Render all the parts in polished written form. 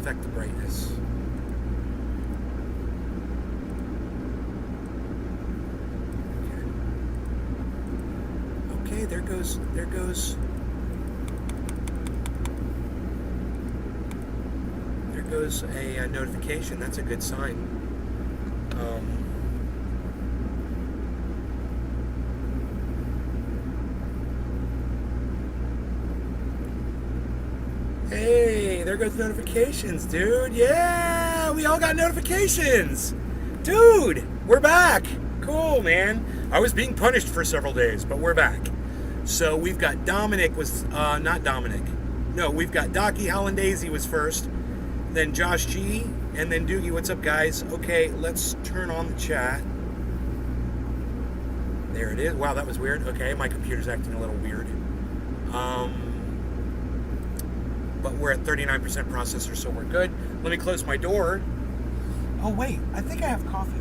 affect the brightness. Okay, there goes a notification. That's a good sign. Hey, there goes notifications, dude. Yeah, we all got notifications. Dude, we're back. Cool, man. I was being punished for several days, but we're back. So we've got Dominic was, not Dominic. No, we've got Docky Hollandaise was first, then Josh G, and then Doogie. What's up, guys? Okay, let's turn on the chat. There it is. Wow, that was weird. Okay, my computer's acting a little weird. But we're at 39% processor, so we're good. Let me close my door. Oh, wait. I think I have coffee.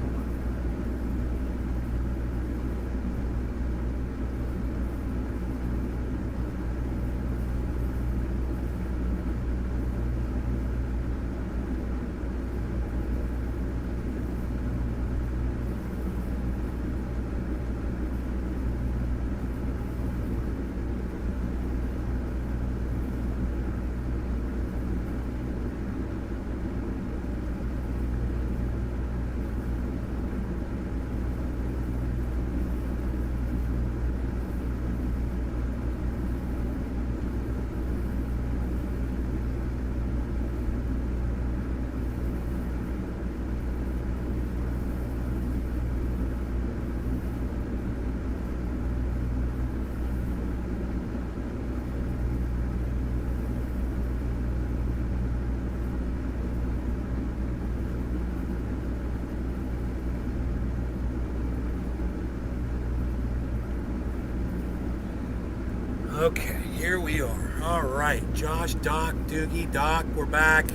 Okay, here we are. All right, Josh, Doc, Doogie, Doc, we're back.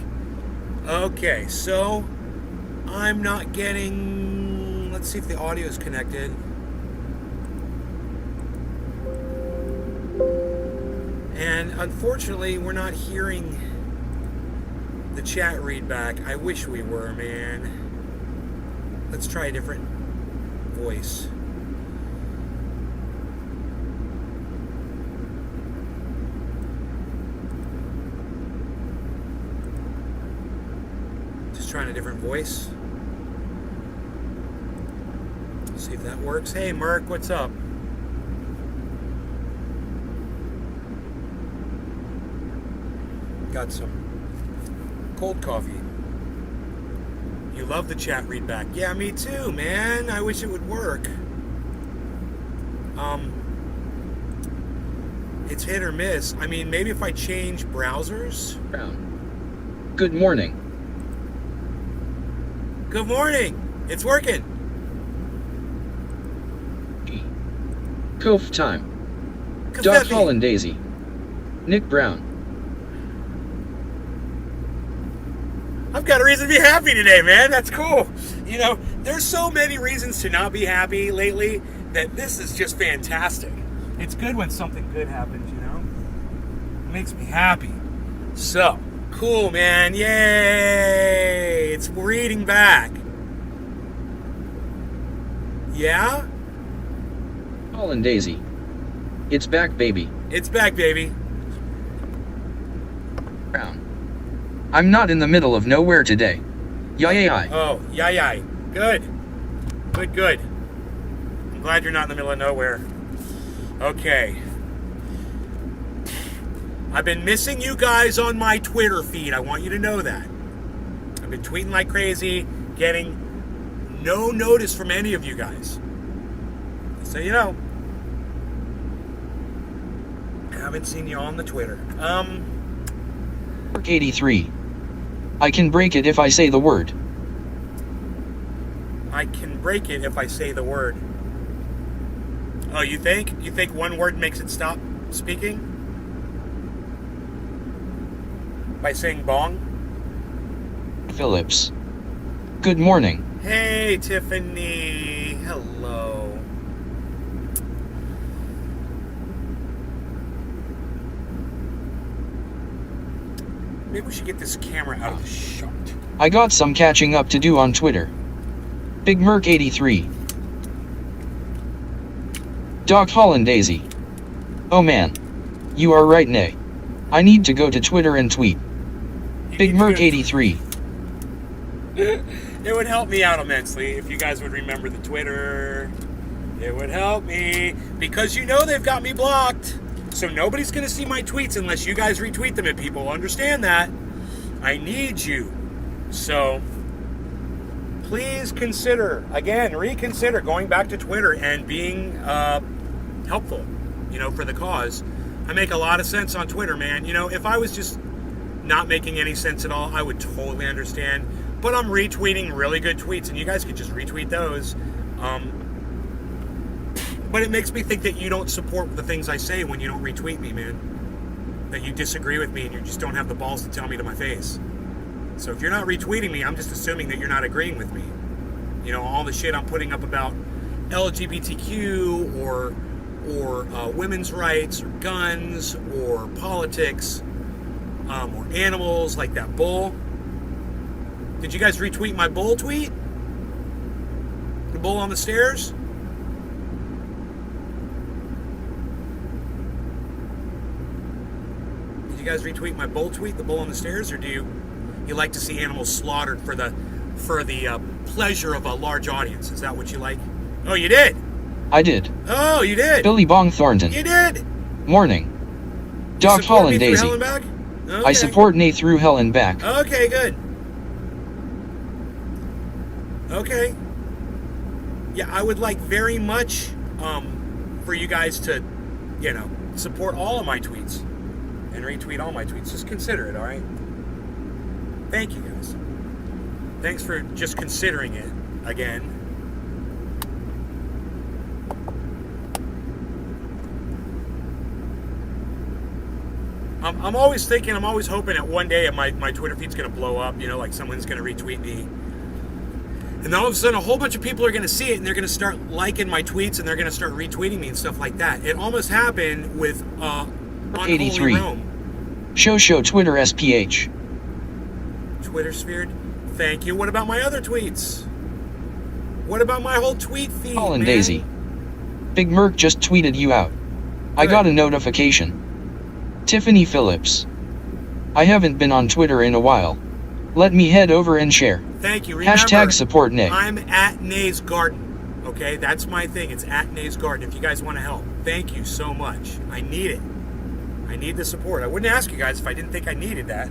Okay, so I'm not getting... Let's see if the audio is connected. And unfortunately, we're not hearing the chat read back. I wish we were, man. Let's try a different voice. Trying a different voice. See if that works. Hey, Merc, what's up? Got some cold coffee. You love the chat read back. Yeah, me too, man. I wish it would work. It's hit or miss. I mean, maybe if I change browsers. Brown. Good morning. Good morning. It's working. Cove time. Doc Hollandaise. Nick Brown. I've got a reason to be happy today, man. That's cool. You know, there's so many reasons to not be happy lately that this is just fantastic. It's good when something good happens, you know? It makes me happy. So, cool, man. Yay! It's reading back. Yeah? Hollandaise. It's back, baby. It's back, baby. Brown. I'm not in the middle of nowhere today. Yay. Oh, yay. Good. Good. I'm glad you're not in the middle of nowhere. Okay. I've been missing you guys on my Twitter feed. I want you to know that. I've been tweeting like crazy, getting no notice from any of you guys. So you know. I haven't seen you on the Twitter. 83. I can break it if I say the word. I can break it if I say the word. Oh, you think? You think one word makes it stop speaking? By saying bong? Phillips. Good morning. Hey, Tiffany. Hello. Maybe we should get this camera out of the shot. I got some catching up to do on Twitter. Big Merc 83. Doc Holland Daisy. Oh man. You are right, Nay. I need to go to Twitter and tweet. Big Merc 83. It would help me out immensely if you guys would remember the Twitter. It would help me because you know they've got me blocked. So nobody's going to see my tweets unless you guys retweet them, and people understand that. I need you. So please consider, again, reconsider going back to Twitter and being helpful, for the cause. I make a lot of sense on Twitter, man. If I was just not making any sense at all, I would totally understand. But I'm retweeting really good tweets, and you guys could just retweet those. But it makes me think that you don't support the things I say when you don't retweet me, man. That you disagree with me and you just don't have the balls to tell me to my face. So if you're not retweeting me, I'm just assuming that you're not agreeing with me. All the shit I'm putting up about LGBTQ or women's rights or guns or politics or animals like that bull. Did you guys retweet my bull tweet? The bull on the stairs? Did you guys retweet my bull tweet, the bull on the stairs, or do you like to see animals slaughtered for the pleasure of a large audience? Is that what you like? Oh, you did? I did. Oh, you did? Billy Bong Thornton. You did? Morning. Doc Holland Daisy. Hell and back? Okay. I support Nay through hell and back. Okay, good. Okay. Yeah, I would like very much for you guys to, support all of my tweets and retweet all my tweets. Just consider it, all right? Thank you, guys. Thanks for just considering it again. I'm always thinking, I'm always hoping that one day my Twitter feed's going to blow up, like someone's going to retweet me. And then all of a sudden, a whole bunch of people are going to see it, and they're going to start liking my tweets, and they're going to start retweeting me and stuff like that. It almost happened with Unholy 83. Rome. Show Twitter SPH. Twitter sphered. Thank you. What about my other tweets? What about my whole tweet feed, Holland man? Daisy. Big Merc just tweeted you out. I got a notification. Tiffany Phillips. I haven't been on Twitter in a while. Let me head over and share. Thank you. Remember, Hashtag support Nay. I'm at Nay's Garden. Okay, that's my thing. It's at Nay's Garden. If you guys want to help, thank you so much. I need it. I need the support. I wouldn't ask you guys if I didn't think I needed that.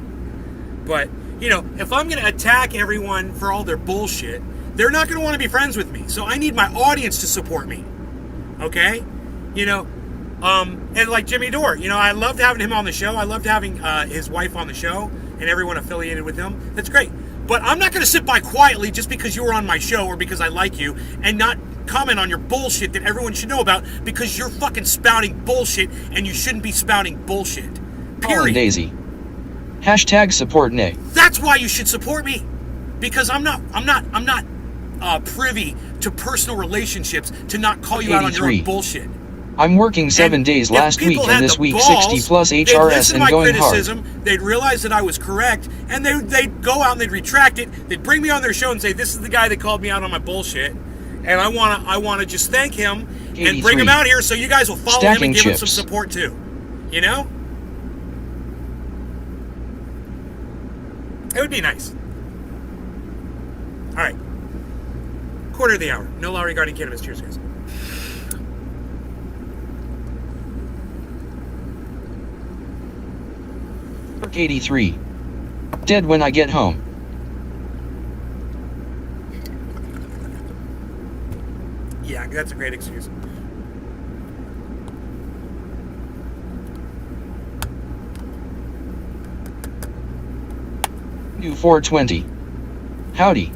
But, if I'm going to attack everyone for all their bullshit, they're not going to want to be friends with me. So I need my audience to support me. Okay? And like Jimmy Dore, I loved having him on the show. I loved having his wife on the show and everyone affiliated with him. That's great. But I'm not going to sit by quietly just because you were on my show or because I like you and not comment on your bullshit that everyone should know about because you're fucking spouting bullshit and you shouldn't be spouting bullshit. Period. Holland Daisy. Hashtag support Nay. That's why you should support me. Because I'm not privy to personal relationships to not call you out on your own bullshit. I'm working 7 days last week and this week 60 plus HRS and going hard. They'd realize that I was correct and they'd go out and they'd retract it. They'd bring me on their show and say, this is the guy that called me out on my bullshit. And I wanna just thank him and bring him out here so you guys will follow him and give him some support too. It would be nice. All right. Quarter of the hour. No law regarding cannabis. Cheers, guys. Merc 83. Dead when I get home. Yeah, that's a great excuse. New 420. Howdy.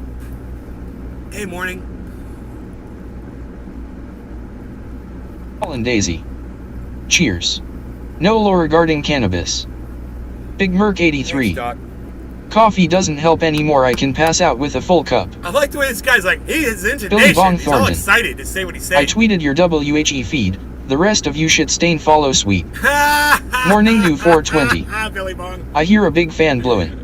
Hey, morning. Holland Daisy. Cheers. No law regarding cannabis. Big Merc 83. Thanks, Doc. Coffee doesn't help anymore. I can pass out with a full cup. I like the way this guy's like, he is Billy intonation. Bong He's all Thornton. excited to say what he's saying. I tweeted your WHE feed. The rest of you shit stain follow sweet. Morning Dew 420. Billy Bong. I hear a big fan blowing.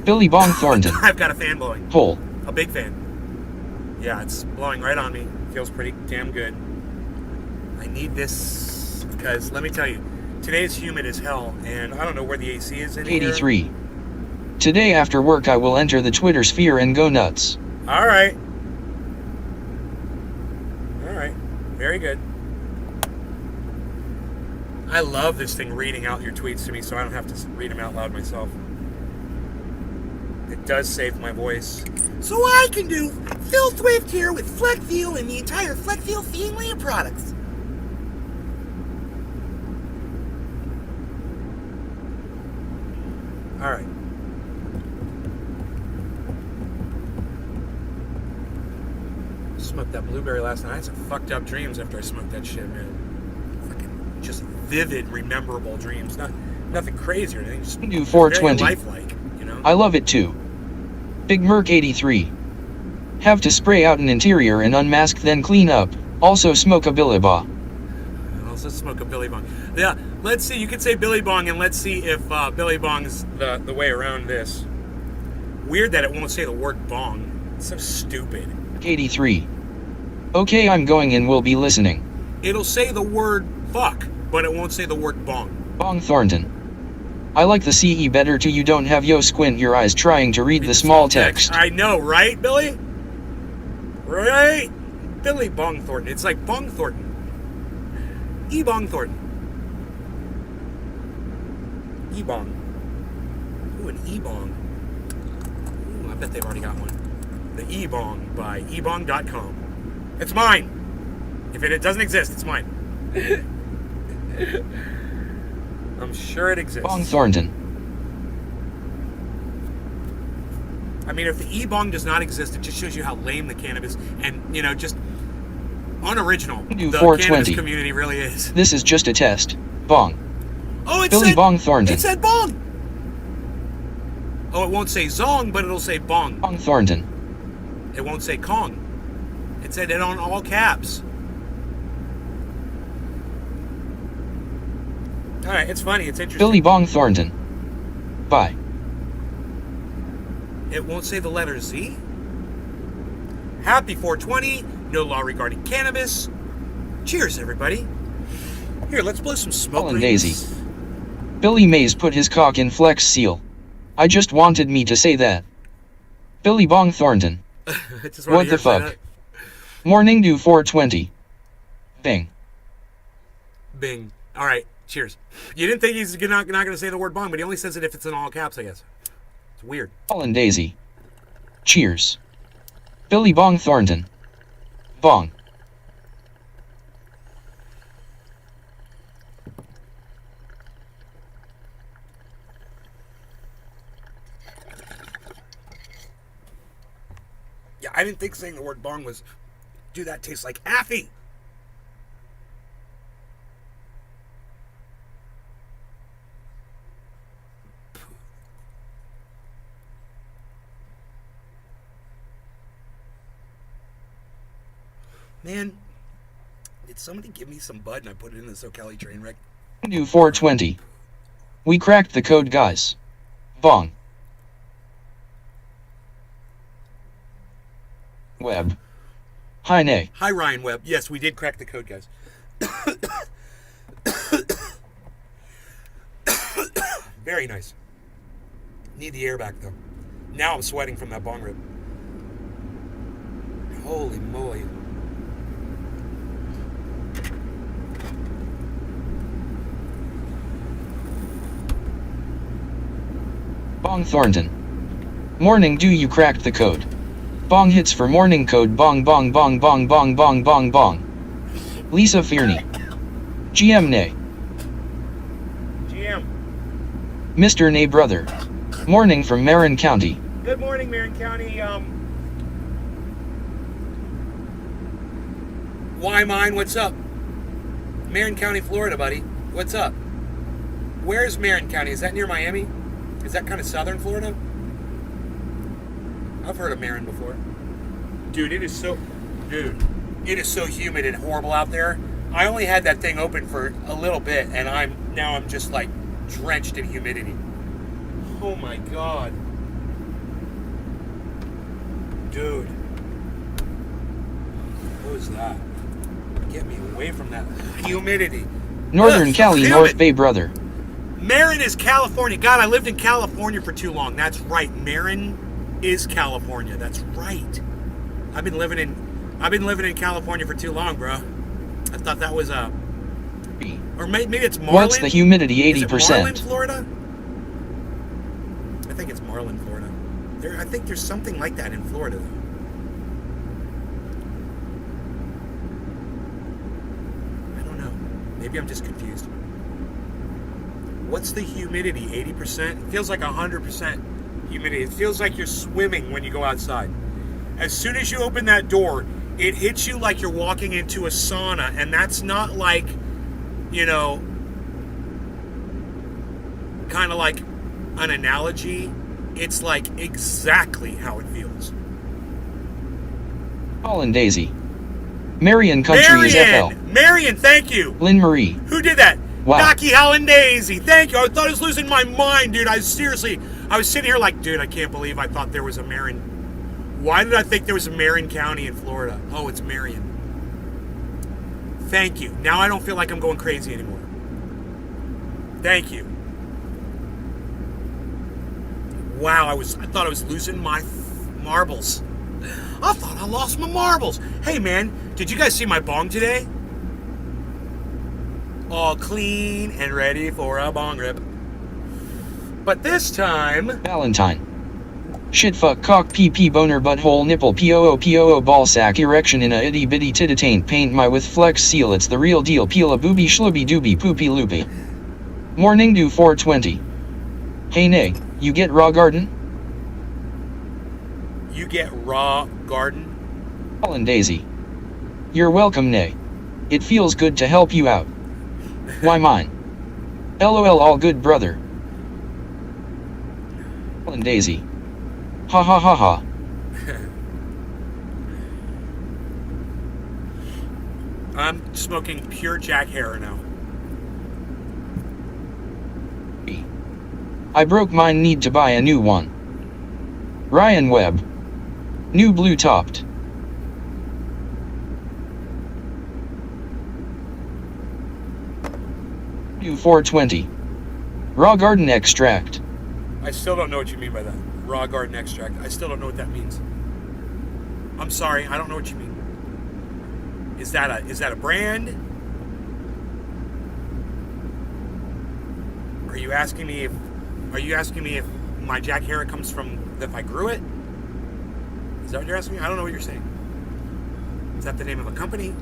Billy Bong Thornton. I've got a fan blowing. Pull. A big fan. Yeah, it's blowing right on me. Feels pretty damn good. I need this because let me tell you, today is humid as hell, and I don't know where the AC is in here. 83. Today after work I will enter the Twitter sphere and go nuts. All right. All right. Very good. I love this thing reading out your tweets to me so I don't have to read them out loud myself. It does save my voice. So I can do Phil Swift here with FlexFuel and the entire FlexFuel family of products. All right. Smoked that blueberry last night. I had some fucked up dreams after I smoked that shit, man. Fucking just vivid, rememberable dreams. Nothing crazy or anything. Just Do 420. very lifelike, you know. I love it too. Big Merc 83. Have to spray out an interior and unmask then clean up. Also smoke a Billy Bong. Also smoke a Billy Bong. Yeah, let's see. You could say Billy Bong, and let's see if Billy Bong's the way around this. Weird that it won't say the word bong. It's so stupid. 83. Okay, I'm going and will be listening. It'll say the word fuck, but it won't say the word bong. Bong Thornton. I like the CE better too. You don't have yo squint your eyes trying to read the small text. I know, right, Billy? Right? Billy Bong Thornton. It's like Bong Thornton. E-Bong Thornton. E-Bong. Ooh, an E-Bong. Ooh, I bet they've already got one. The E-Bong by ebong.com. It's mine. If it doesn't exist, it's mine. I'm sure it exists. Bong Thornton. I mean, if the E-Bong does not exist, it just shows you how lame the cannabis and, you know, just unoriginal Do the 420. cannabis community really is. This is just a test. Bong. Oh, it Billy said Bong Thornton. It said bong. Oh, it won't say zong, but it'll say bong. Bong Thornton. It won't say Kong. It said it on all caps. All right, it's funny. It's interesting. Billy Bong Thornton. Bye. It won't say the letter Z. Happy 420. No law regarding cannabis. Cheers, everybody. Here, let's blow some smoke. Colin Daisy. Billy Mays put his cock in Flex Seal. I just wanted me to say that. Billy Bong Thornton. What the fuck? Morning Dew 420. Bing. Bing. All right. Cheers. You didn't think he's not going to say the word bong, but he only says it if it's in all caps, I guess. It's weird. Colin Daisy. Cheers. Billy Bong Thornton. Bong. Yeah, I didn't think saying the word bong was, dude, that tastes like Affy. Man, did somebody give me some bud and I put it in the SoCali train wreck? Dew 420. We cracked the code, guys. Bong. Web. Hi, Nay. Hi, Ryan Webb. Yes, we did crack the code, guys. Very nice. Need the air back, though. Now I'm sweating from that bong rip. Holy moly. Bong Thornton. Morning Dew, you cracked the code. Bong hits for morning code. Bong bong bong bong bong bong bong bong. Lisa Fearney. GM Nay. GM. Mr. Nay brother. Morning from Marin County. Good morning, Marin County. Why mine? What's up? Marin County, Florida, buddy. What's up? Where's Marin County? Is that near Miami? Is that kind of southern Florida? I've heard of Marin before. Dude, it is so humid and horrible out there. I only had that thing open for a little bit, and I'm just like drenched in humidity. Oh my god. Dude. What was that? Get me away from that humidity. Northern Ugh, Cali, damn North it. Bay, brother. Marin is California. God, I lived in California for too long. That's right. Marin is California. That's right. I've been living in California for too long, bro. I thought that was or maybe it's Marlin. What's the humidity? Is it Marlin, 80%. Florida? I think it's Marlin, Florida. I think there's something like that in Florida, though. I don't know. Maybe I'm just confused. What's the humidity? 80%? It feels like 100% humidity. It feels like you're swimming when you go outside. As soon as you open that door, it hits you like you're walking into a sauna, and that's not like, you know, kind of like an analogy. It's like exactly how it feels. Holland Daisy. Marion Country is FL. Marion, thank you. Lynn Marie. Who did that? Wow. Naki Hollandaise. Thank you. I thought I was losing my mind, dude. I was sitting here like, dude, I can't believe I thought there was a Marion. Why did I think there was a Marin County in Florida? Oh, it's Marion. Thank you. Now I don't feel like I'm going crazy anymore. Thank you. Wow, I thought I was losing my marbles. I thought I lost my marbles. Hey, man, did you guys see my bong today? All clean and ready for a bong rip. But this time... Valentine. Shit fuck cock PP boner butthole nipple poo ball sack erection in a itty bitty titty paint my with flex seal it's the real deal peel a booby schlooby dooby poopy loopy. Morning dew 420. Hey nay, you get raw garden? You get raw garden? Holland Daisy. You're welcome nay. It feels good to help you out. Why mine? LOL all good brother. Holland Daisy. Ha ha ha ha. I'm smoking pure Jack Herer now. I broke mine, need to buy a new one. Ryan Webb. New blue topped. New 420. Raw garden extract. I still don't know what you mean by that. Raw garden extract. I still don't know what that means. I'm sorry, I don't know what you mean. Is that a brand? Are you asking me if my Jack Herer comes from if I grew it? Is that what you're asking me? I don't know what you're saying. Is that the name of a company?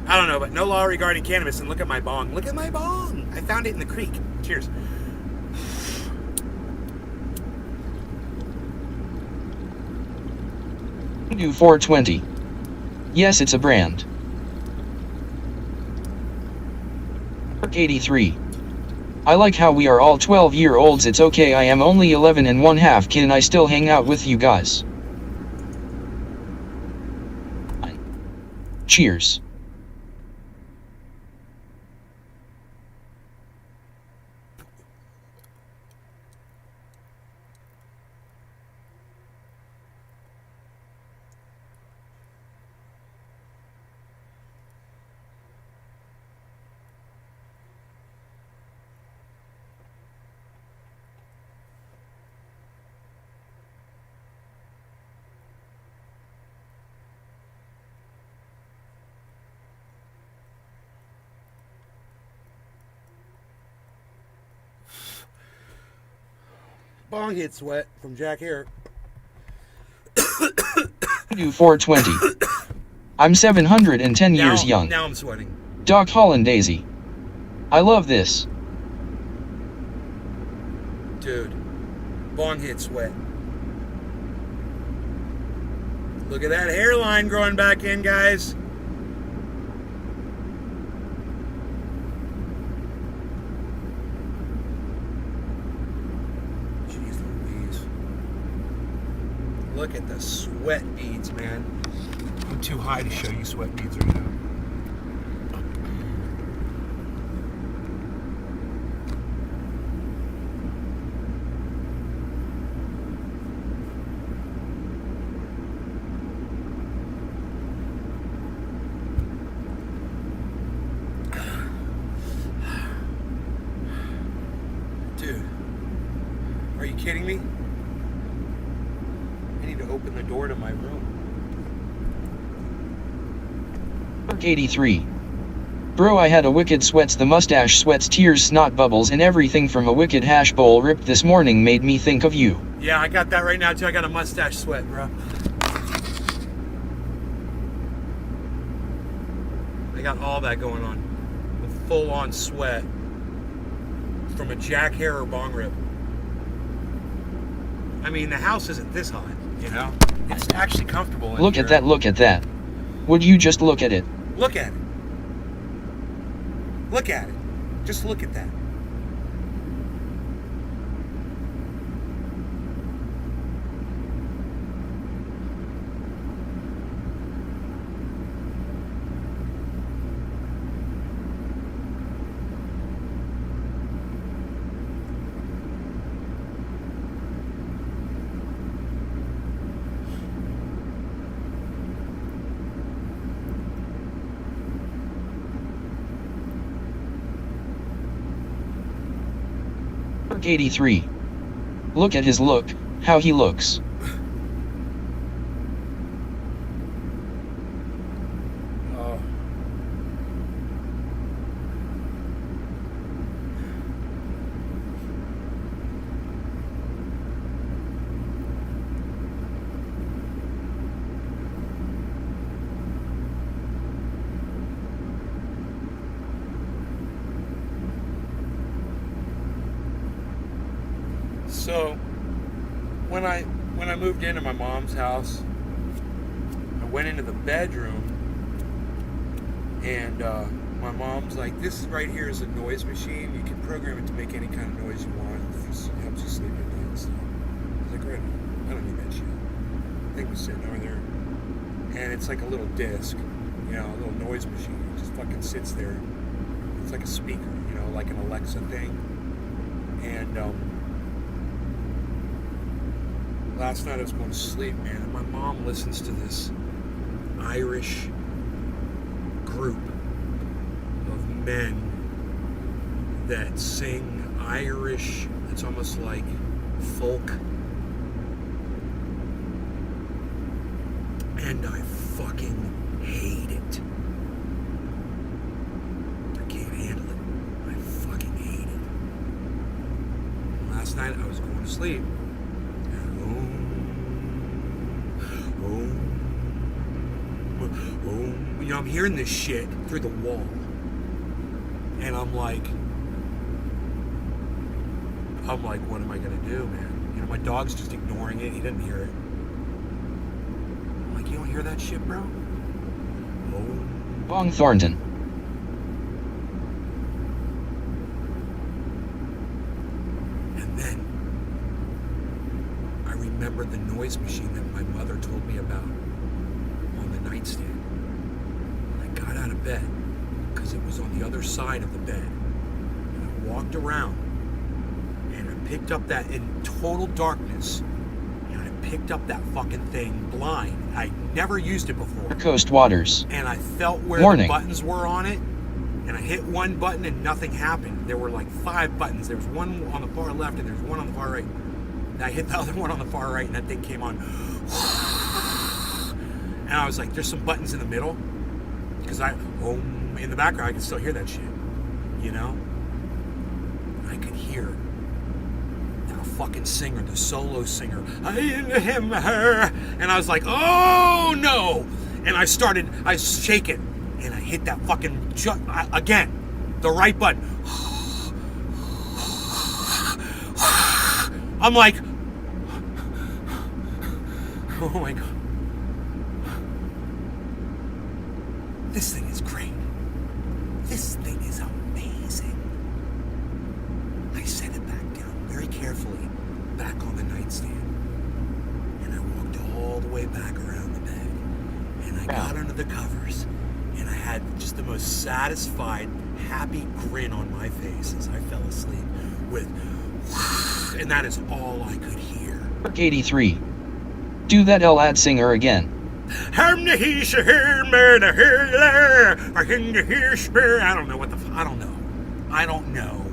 I don't know, but no law regarding cannabis, and look at my bong. Look at my bong! I found it in the creek. Cheers. New 420. Yes, it's a brand. 83. I like how we are all 12-year-olds. It's okay, I am only 11 and 1/2. Can I still hang out with you guys? Cheers. Bong hit sweat from Jack Herer. New 420. I'm 710 years young. Now I'm sweating. Doc Holland Daisy. I love this. Dude. Bong hit sweat. Look at that hairline growing back in, guys. Jeez Louise. Look at the sweat beads, man. I'm too high to show you sweat beads right now. kidding me? I need to open the door to my room. 83. Bro, I had a wicked sweats, the mustache sweats, tears, snot bubbles, and everything from a wicked hash bowl ripped this morning made me think of you. Yeah, I got that right now too. I got a mustache sweat, bro. I got all that going on. A full-on sweat from a jack hair or bong rip. I mean, the house isn't this hot, you know? It's actually comfortable in Look here. at that, look at that. Would you just look at it? Look at it. Look at it. Just look at that. Mark 83. Look at his look, how he looks. Oh. So, when I moved into my mom's house, I went into the bedroom, and my mom's like, "This right here is a noise machine. You can program it to make any kind of noise you want. It helps you sleep at night and stuff." I was like, "Great, I don't need that shit." The thing was sitting over there, and it's like a little disc, you know, a little noise machine. It just fucking sits there. It's like a speaker, you know, like an Alexa thing, and last night I was going to sleep, man, and my mom listens to this Irish group of men that sing Irish. It's almost like folk. And I fucking hate it. I can't handle it. I fucking hate it. Last night I was going to sleep. You know, I'm hearing this shit through the wall, and I'm like, what am I gonna do, man? You know, my dog's just ignoring it. He didn't hear it. I'm like, you don't hear that shit, bro? Bong Thornton. And then I remembered the noise machine that my mother told me about on the nightstand. Got out of bed because it was on the other side of the bed, and I walked around and I picked up that in total darkness, and I picked up that fucking thing blind. I never used it before. Coast Waters. And I felt where Warning. the buttons were on it, and I hit one button and nothing happened. There were like 5 buttons. There was one on the far left and there was one on the far right. And I hit the other one on the far right, and that thing came on. And I was like, there's some buttons in the middle. Because in the background, I could still hear that shit, you know? I could hear the fucking singer, the solo singer, him, her, and I was like, oh no! And I was shaking, and I hit that fucking, again, the right button. I'm like, oh my God. This thing is great. This thing is amazing. I set it back down very carefully, back on the nightstand. And I walked all the way back around the bed. And I got under the covers. And I had just the most satisfied, happy grin on my face as I fell asleep with, and that is all I could hear. 83. Do that Elad singer again. I don't know what the I don't know.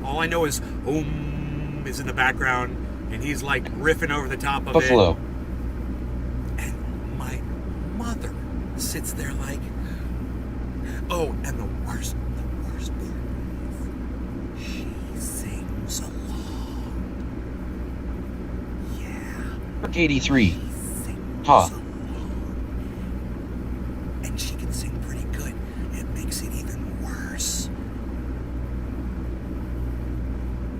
All I know is Boom is in the background, and he's like riffing over the top of Buffalo. it. And my mother sits there like, oh, and the worst part is, she sings along. Yeah. 83. She sings Ha. along. And she can sing pretty good. It makes it even worse.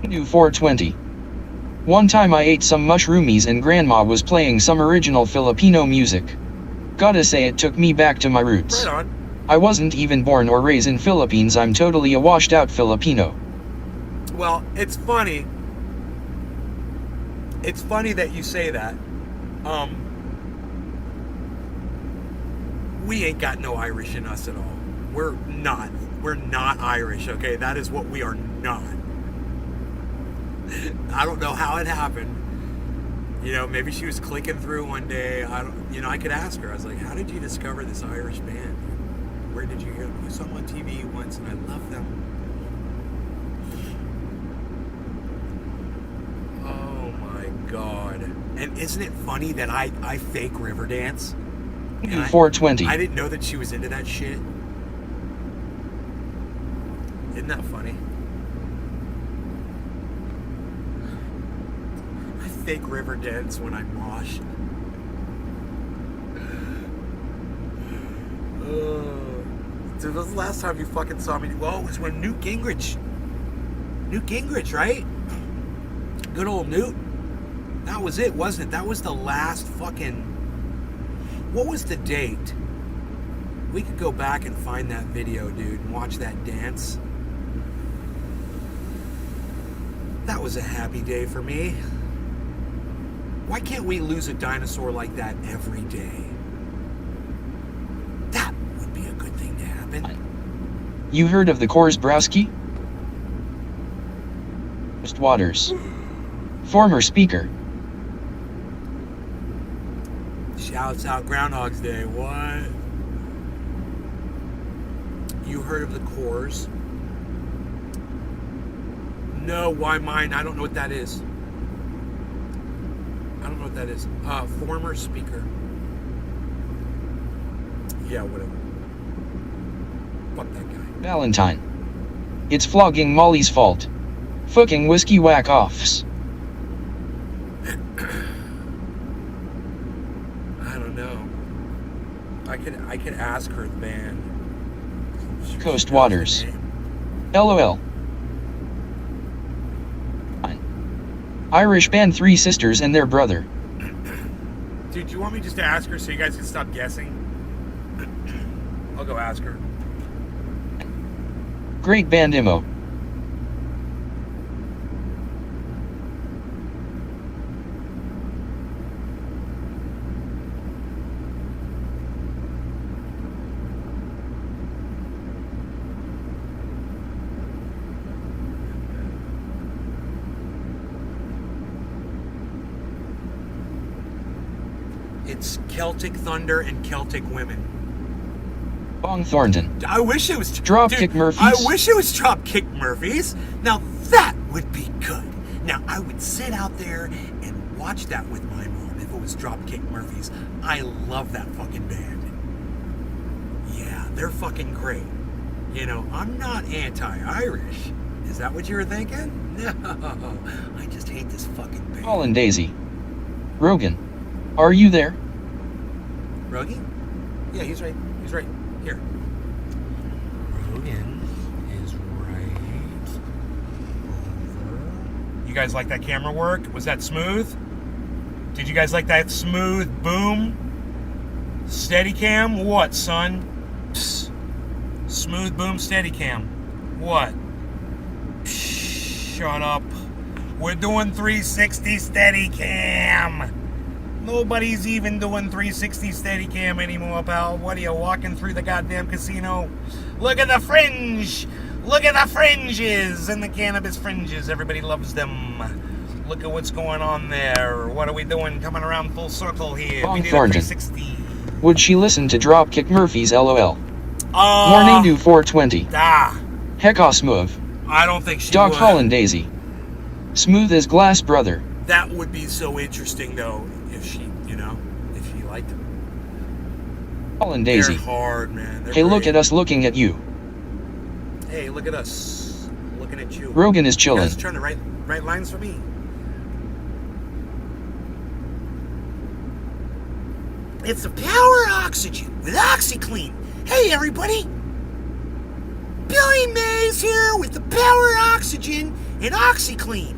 New 420. One time I ate some mushroomies and grandma was playing some original Filipino music. Gotta say it took me back to my roots. Right on. I wasn't even born or raised in Philippines, I'm totally a washed out Filipino. Well, it's funny. It's funny that you say that. We ain't got no Irish in us at all. We're not Irish, okay? That is what we are not. I don't know how it happened. You know, maybe she was clicking through one day. I could ask her. I was like, how did you discover this Irish band? Where did you hear them? I saw them on TV once and I love them. Oh my God. And isn't it funny that I fake river dance? New 420. I didn't know that she was into that shit. Isn't that funny? I fake river dance when I mosh. Dude, was the last time you fucking saw me? Well, it was when Newt Gingrich, right? Good old Newt. That was it, wasn't it? That was the last fucking... What was the date? We could go back and find that video, dude, and watch that dance. That was a happy day for me. Why can't we lose a dinosaur like that every day? That would be a good thing to happen. You heard of the Korsbrowski? Just Waters. Former speaker. Shouts out Groundhog's Day. What? You heard of the Coors? No, why mine? I don't know what that is. I don't know what that is. Former speaker. Yeah, whatever. Fuck that guy. Valentine. It's flogging Molly's fault. Fucking whiskey whack-offs. I don't know. I could ask her the band. Coast Waters. LOL. Irish band Three Sisters and their brother. Dude, do you want me just to ask her so you guys can stop guessing? I'll go ask her. Great band Imo. It's Celtic Thunder and Celtic Women. Bong Thornton. I wish it was Dropkick Murphys. I wish it was Dropkick Murphys. Now that would be good. Now I would sit out there and watch that with my mom if it was Dropkick Murphys. I love that fucking band. Yeah, they're fucking great. You know, I'm not anti-Irish. Is that what you were thinking? No, I just hate this fucking band. Paul and Daisy. Rogan. Are you there? Rogie? Yeah, he's right. He's right here. Rogan is right over. You guys like that camera work? Was that smooth? Did you guys like that smooth boom? Steady cam? What, son? Psst. Smooth boom steady cam. What? Psst, shut up. We're doing 360 steady cam. Nobody's even doing 360 Steadicam anymore, pal. What are you, walking through the goddamn casino? Look at the fringe! Look at the fringes and the cannabis fringes. Everybody loves them. Look at what's going on there. What are we doing coming around full circle here? Bong We did a Thornton. 360. Would she listen to Dropkick Murphys LOL? Morning do 420. Ah, Heck move. I don't think she Dog would. Holland Daisy. Smooth as glass, brother. That would be so interesting, though, if she, if she liked him. Colin Daisy. They're hard, man. They're Hey, look great. at us looking at you. Hey, look at us looking at you. Rogan is You chilling. guys trying to write lines for me. It's the Power Oxygen with OxyClean. Hey, everybody. Billy Mays here with the Power Oxygen and OxyClean.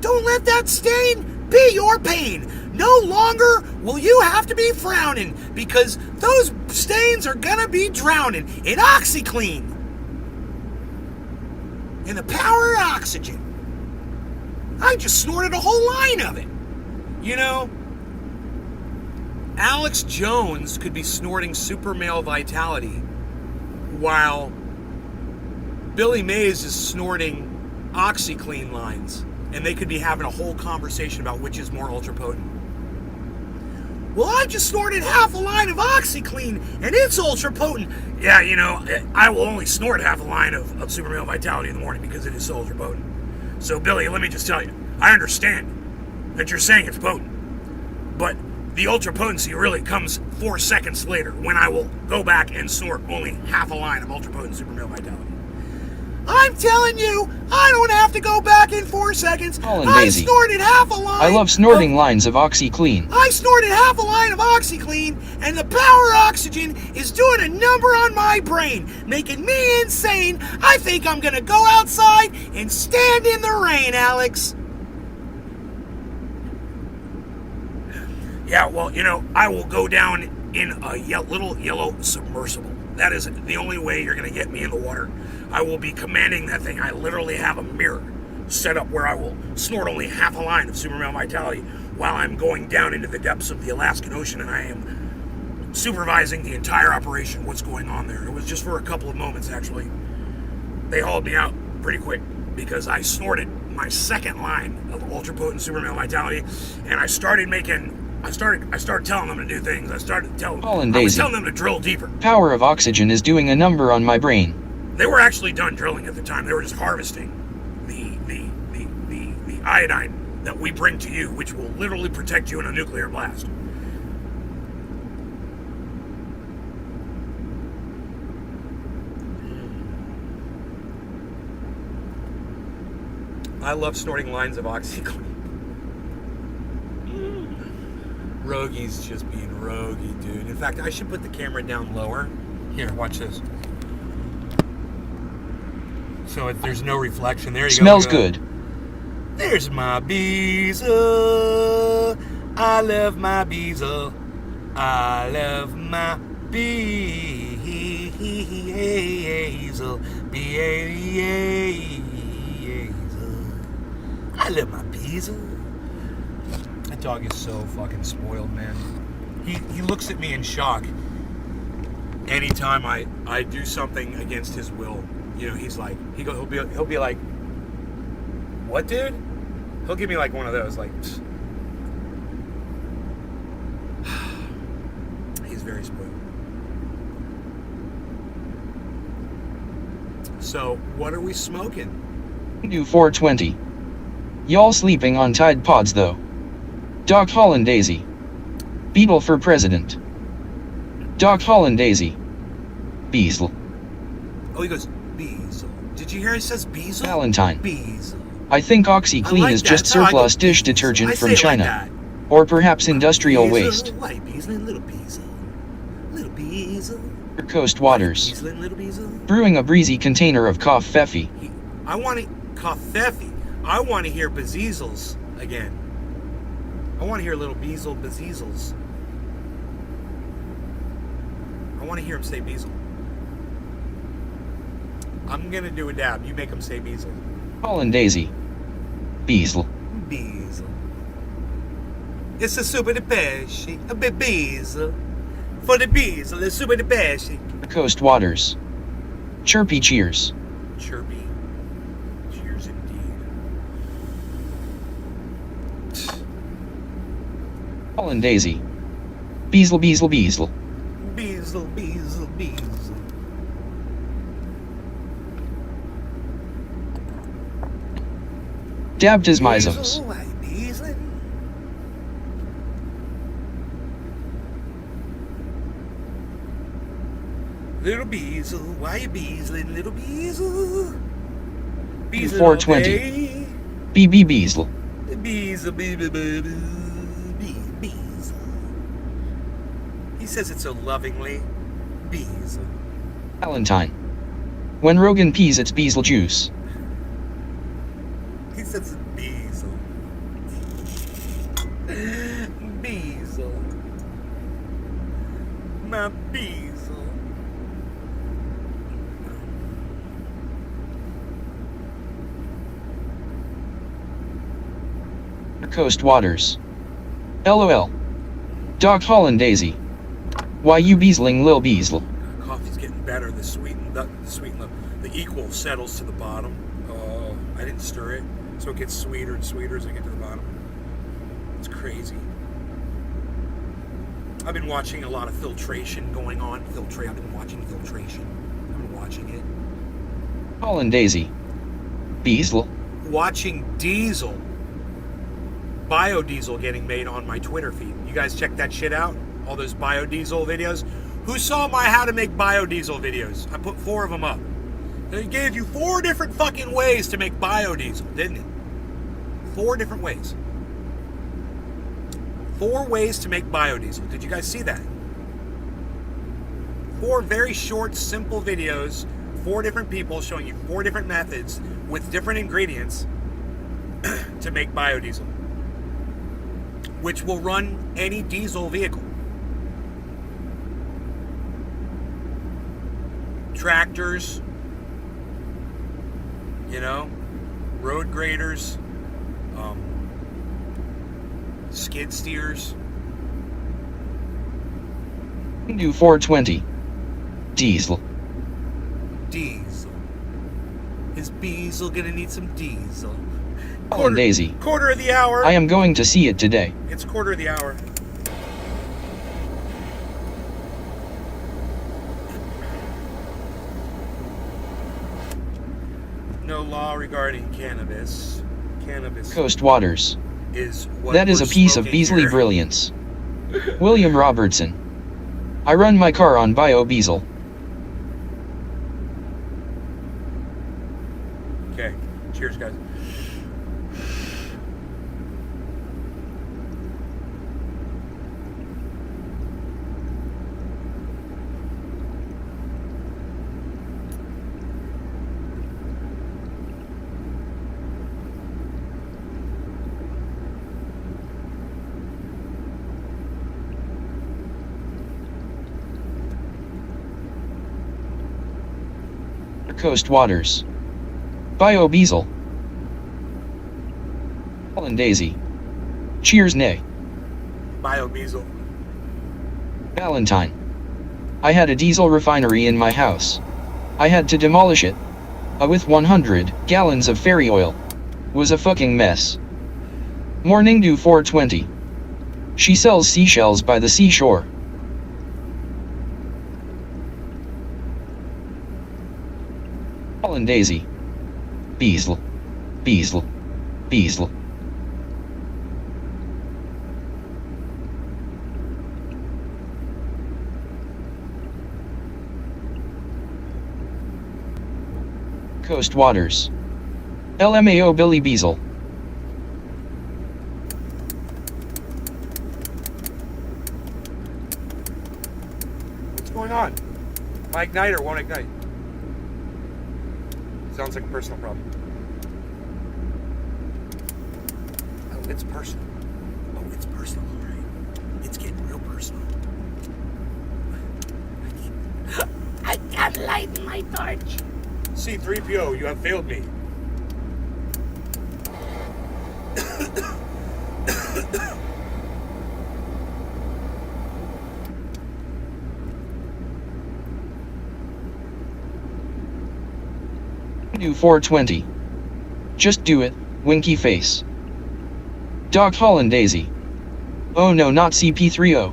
Don't let that stain be your pain. No longer will you have to be frowning because those stains are gonna be drowning in OxyClean. And the Power Oxygen. I just snorted a whole line of it. Alex Jones could be snorting Super Male Vitality while Billy Mays is snorting OxyClean lines. And they could be having a whole conversation about which is more ultra potent. Well, I just snorted half a line of OxyClean, and it's ultra potent. Yeah, I will only snort half a line of Super Male Vitality in the morning because it is so ultra potent. So, Billy, let me just tell you, I understand that you're saying it's potent, but the ultra potency really comes 4 seconds later when I will go back and snort only half a line of ultra potent Super Male Vitality. I'm telling you, I don't have to go back in 4 seconds. Colin I Daisy. snorted half a line. I love snorting lines of OxyClean. I snorted half a line of OxyClean, and the Power Oxygen is doing a number on my brain, making me insane. I think I'm gonna go outside and stand in the rain, Alex. Yeah, well, I will go down in a little yellow submersible. That is the only way you're gonna get me in the water. I will be commanding that thing. I literally have a mirror set up where I will snort only half a line of Super Male Vitality while I'm going down into the depths of the Alaskan Ocean, and I am supervising the entire operation, what's going on there. It was just for a couple of moments, actually. They hauled me out pretty quick because I snorted my second line of ultra potent Super Male Vitality, and I started telling them to do things. I was telling them to drill deeper. Power of oxygen is doing a number on my brain. They were actually done drilling at the time. They were just harvesting the iodine that we bring to you, which will literally protect you in a nuclear blast. I love snorting lines of OxyClean. Rogy's just being rogy, dude. In fact, I should put the camera down lower. Here, watch this. So there's no reflection. There you go. Smells good. There's my Beezle. I love my Beezle. I love my Beezle. I love my Beezle. That dog is so fucking spoiled, man. He looks at me in shock anytime I do something against his will. He's like, he'll be like, what, dude? He'll give me like one of those, like, he's very spoiled. So, what are we smoking? Do 420. Y'all sleeping on Tide Pods though. Doc Holland Daisy. Beetle for president. Doc Holland Daisy. Beezle. Oh, he goes, Beezle. Did you hear he says Beezle? Valentine. Beezle. I think OxyClean like is that. just That's how I go, surplus dish Beezle. detergent I from say it China. like that. Or perhaps industrial Beezle, waste. White Beezle, little Beezle. Little Beezle. Coast waters. Beezle, little Beezle. Brewing a breezy container of coffee. I want to coffee. I want to hear Bezeezels again. I want to hear little Beezle Bezeezels. I want to hear him say Beezle. I'm gonna do a dab. You make him say Beezle. Holland Daisy. Beezle. Beezle. It's a super de pesce. A bit Beezle. For the Beezle, it's super de pesce. Coast waters. Chirpy cheers. Chirpy. Cheers indeed. Holland Daisy. Beezle. Beezle, Beezle, Beezle. Dabbed his misms. Beazle, why you beazling? Little Beazle, why you beazling? Little Beazle. Beazling 420. BB Beazle. Beazle, Beazle. He says it so lovingly. Beazle. Valentine. When Rogan pees, it's Beazle juice. He says it's Beazle. Beazle. My Beazle. Coast Waters. LOL. Dog Holland Daisy. Why you beazling Lil Beazle? Coffee's getting better. The equal settles to the bottom. I didn't stir it, so it gets sweeter and sweeter as I get to the bottom. It's crazy. I've been watching a lot of filtration going on. I've been watching filtration. I've been watching it. Holland Daisy. Beazle. Watching diesel. Biodiesel getting made on my Twitter feed. You guys check that shit out? All those biodiesel videos? Who saw my how to make biodiesel videos? I put 4 of them up. They gave you 4 different fucking ways to make biodiesel, didn't it? 4 different ways. 4 ways to make biodiesel. Did you guys see that? 4 very short, simple videos. 4 different people showing you 4 different methods with different ingredients to make biodiesel, which will run any diesel vehicle. Tractors, road graders, skid steers. Do 420. Diesel. Diesel. Is Beazle gonna need some diesel? Holland Daisy. Quarter of the hour. I am going to see it today. It's quarter of the hour. No law regarding cannabis. Cannabis Coast Waters. is what That is we're a piece of smoking Beasley here. brilliance. William Robertson. I run my car on biodiesel. Okay. Cheers, guys. Coast Waters. Biodiesel. Holland Daisy. Cheers, nay. Biodiesel. Valentine. I had a diesel refinery in my house. I had to demolish it. With 100 gallons of fairy oil. Was a fucking mess. Morning Dew 420. She sells seashells by the seashore. Holland Daisy. Beazle. Beazle. Beazle. Coast Waters. LMAO Billy Beazle. What's going on? My igniter won't ignite. Sounds like a personal problem. Oh, it's personal. Oh, it's personal, all right. It's getting real personal. I can't light my torch. C-3PO, you have failed me. Do 420. Just do it, winky face. Dog Holland Daisy. Oh no, not CP30.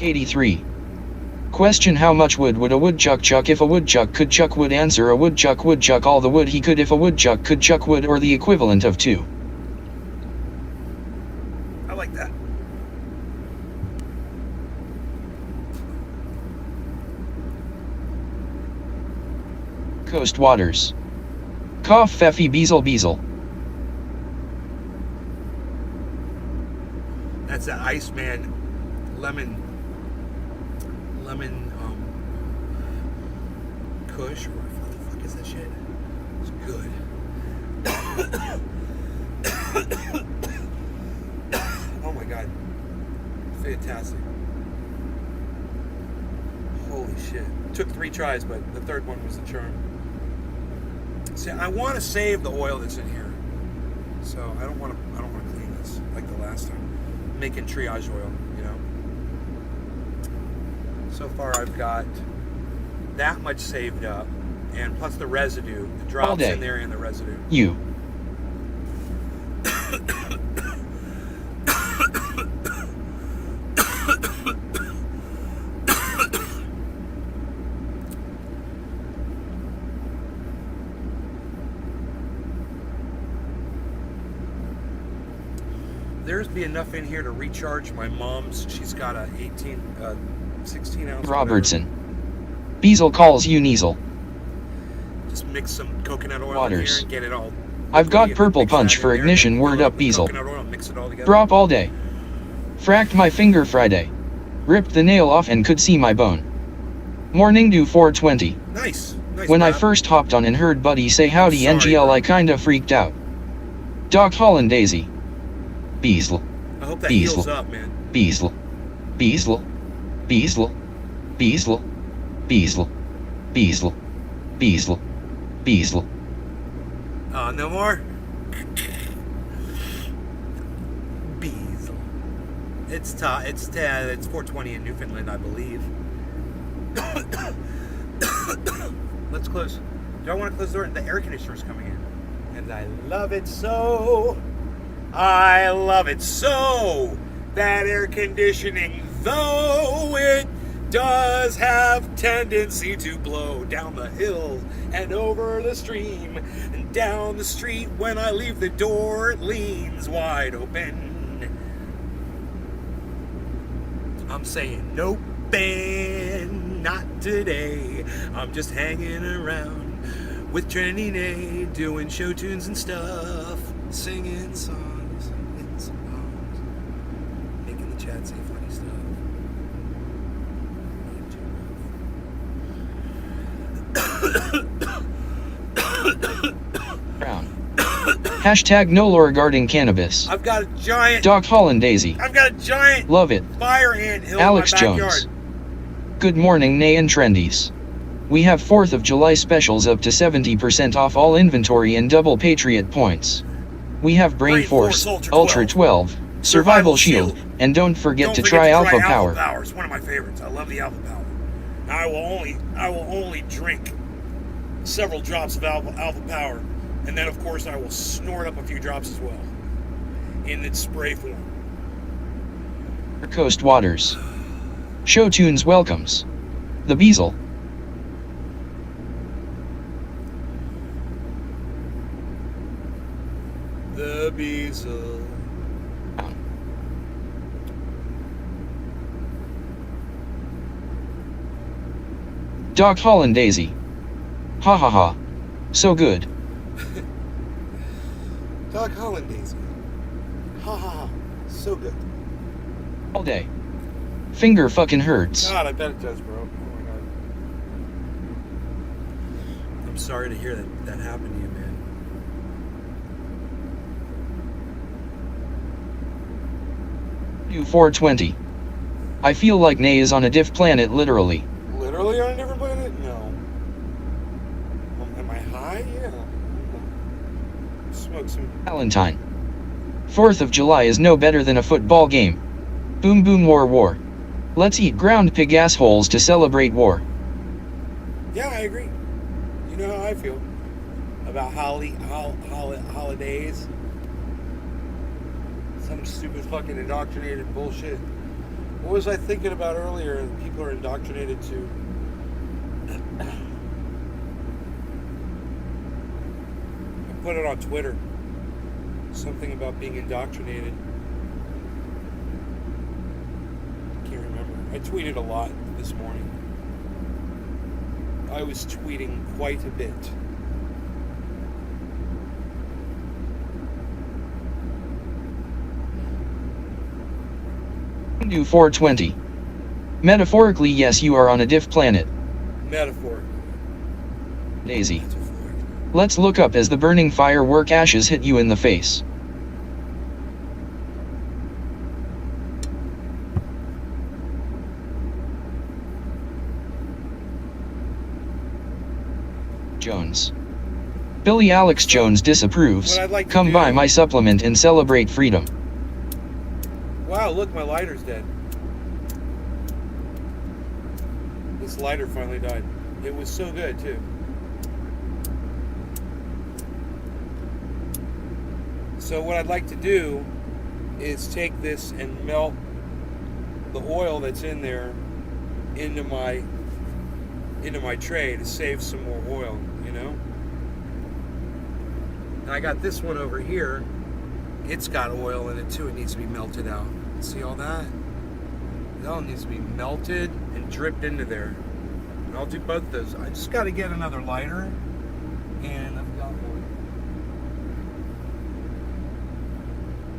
83. Question: how much wood would a woodchuck chuck if a woodchuck could chuck wood? Answer: a woodchuck would chuck all the wood he could if a woodchuck could chuck wood, or the equivalent of 2. I like that. Coast waters. Cough Pfeffy Beezle Beezle. That's that Iceman lemon Kush, or what the fuck is that shit? It's good. Oh my god. Fantastic. Holy shit. Took 3 tries, but the third one was the charm. See, I want to save the oil that's in here. So I don't want to clean this like the last time. I'm making triage oil, you know. So far I've got that much saved up, and plus the residue, the drops in there and the residue. You. There's be enough in here to recharge my mom's. She's got a 16 ounce. Robertson. Beezle calls you Neasel. Just mix some coconut oil Waters. in here and get it all. I've got purple punch for ignition. Word up Beezle. Coconut oil, mix it all together. Drop all day. Fracked my finger Friday. Ripped the nail off and could see my bone. Morning dew 420. Nice. When I Bob. first hopped on and heard Buddy say howdy Sorry, NGL, bro. I kinda freaked out. Doc Holland Daisy. Beezle. I hope that Beezle. heals up, man. Beezle. Beezle. Beezle. Beezle. Beezle. Beezle. Beezle. Beezle. No more. Beezle. It's 420 in Newfoundland, I believe. Let's close. Do I want to close the door? The air conditioner's coming in, and I love it so. I love it so. That air conditioning, though it does have tendency to blow down the hill and over the stream and down the street. When I leave the door, it leans wide open. I'm saying nope, and not today. I'm just hanging around with Trendy Nay, doing show tunes and stuff, singing songs, making the chat say funny stuff. Brown. Hashtag no lore regarding cannabis. I've got a giant. Doc Holland Daisy. I've got a giant Love it. fire ant hill Alex in my backyard. Jones. Good morning, Nay and Trendies. We have 4th of July specials up to 70% off all inventory and double Patriot points. We have Brain Force, Ultra 12, Survival Shield, and don't forget to try Alpha Power. It's one of my favorites. I love the Alpha Power. I will only drink several drops of Alpha Power, and then of course I will snort up a few drops as well in its spray form. Coast Waters. Show tunes welcomes. The Beezle. The Beezle. Doc Holland Daisy. Ha ha ha. So good. Doc Holland Daisy. Ha ha ha. So good. All day. Finger fucking hurts. God, I bet it does, bro. Oh my god. I'm sorry to hear that happened to you, man. U420. I feel like Nay is on a diff planet literally. Literally on a different planet? No. Am I high? Yeah. Smoke some. Valentine. 4th of July is no better than a football game. Boom boom war war. Let's eat ground pig assholes to celebrate war. Yeah, I agree. You know how I feel about holidays. Some stupid fucking indoctrinated bullshit. What was I thinking about earlier? People are indoctrinated to. I put it on Twitter. Something about being indoctrinated. I can't remember. I tweeted a lot this morning. I was tweeting quite a bit. Do 420. Metaphorically, yes, you are on a diff planet. Metaphor. Daisy. Let's look up as the burning firework ashes hit you in the face. Jones. Billy Alex Jones disapproves. Come buy my supplement and celebrate freedom. Wow, look, my lighter's dead. This lighter finally died. It was so good, too. So what I'd like to do is take this and melt the oil that's in there into my tray to save some more oil, you know? And I got this one over here. It's got oil in it too. It needs to be melted out. See all that? It all needs to be melted and dripped into there. And I'll do both those. I just got to get another lighter, and I've got one.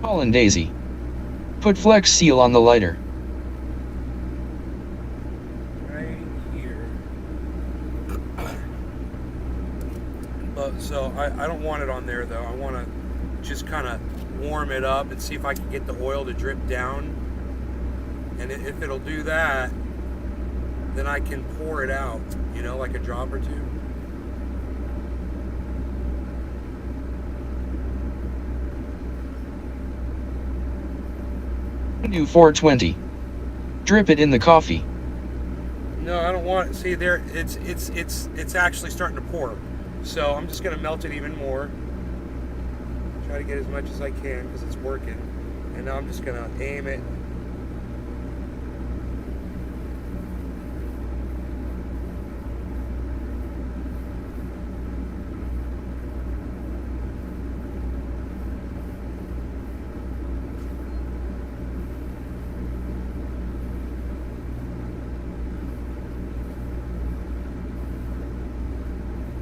Paul and Daisy. Put Flex Seal on the lighter. Right here. But so I don't want it on there though. I want to just kind of warm it up and see if I can get the oil to drip down. And if it'll do that, then I can pour it out, you know, like a drop or two. Do 420. Drip it in the coffee. No, I don't want it. See there, it's actually starting to pour. So I'm just gonna melt it even more. Try to get as much as I can because it's working. And now I'm just gonna aim it.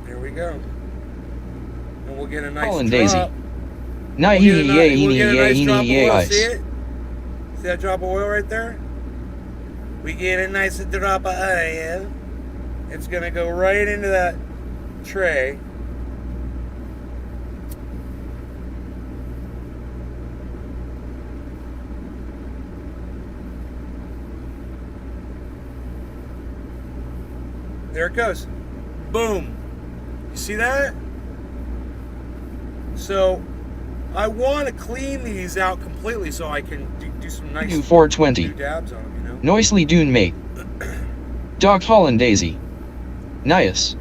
There we go. And we'll get a nice Paul and drop. Daisy. We'll get a nice drop of oil. See it? See that drop of oil right there? We get a nice drop of oil. It's gonna go right into that tray. There it goes. Boom. You see that? So I want to clean these out completely so I can do some nice Do 420. dabs on them, you know? Noisely Dune Mate. Dog Holland Daisy. Nias.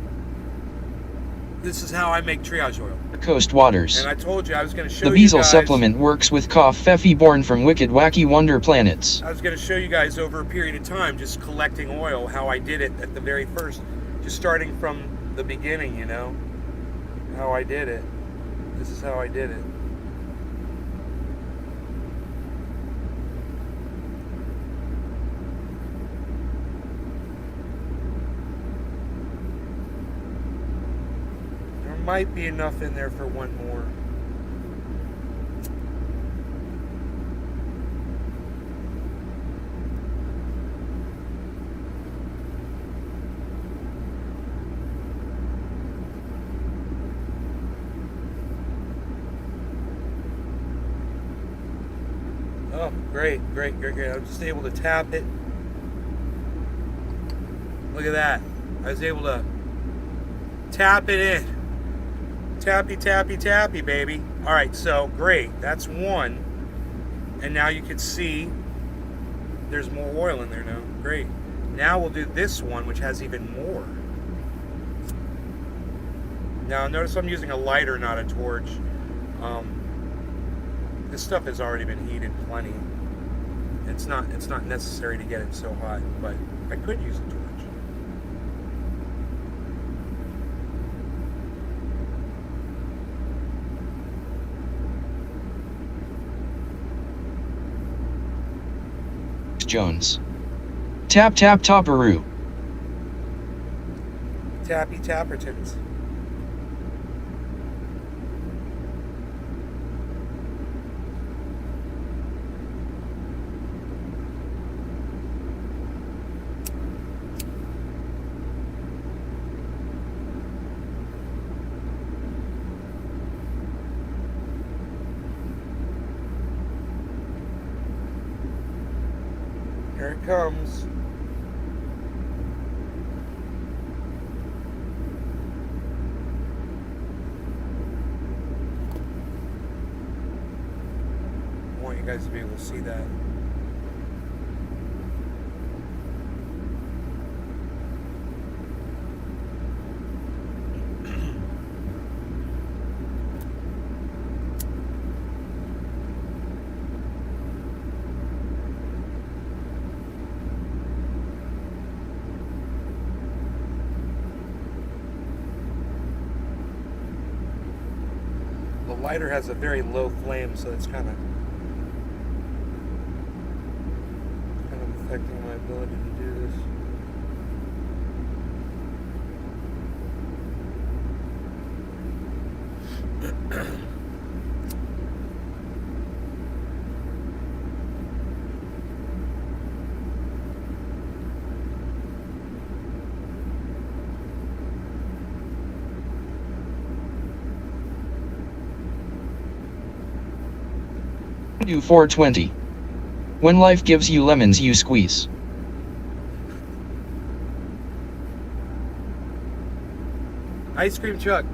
This is how I make triage oil. Coast Waters. And I told you I was going to show The you Beazle guys. supplement works with Koff Pfeffi born from Wicked Wacky Wonder Planets. I was going to show you guys over a period of time just collecting oil, how I did it at the very first. Just starting from the beginning, you know? How I did it. This is how I did it. There might be enough in there for one more. Oh, great. I'm just able to tap it. Look at that. I was able to tap it in. Tappy, tappy, tappy, baby. All right, so great. That's one. And now you can see there's more oil in there now. Great. Now we'll do this one, which has even more. Now notice I'm using a lighter, not a torch. This stuff has already been heated plenty. It's not necessary to get it so hot, but I could use a torch. Jones. Tap tap topperoo. Tappy Tappertons. Here it comes. I want you guys to be able to see that. The lighter has a very low flame, so it's kind of affecting my ability to do this. Do 420. When life gives you lemons, you squeeze. Ice cream truck.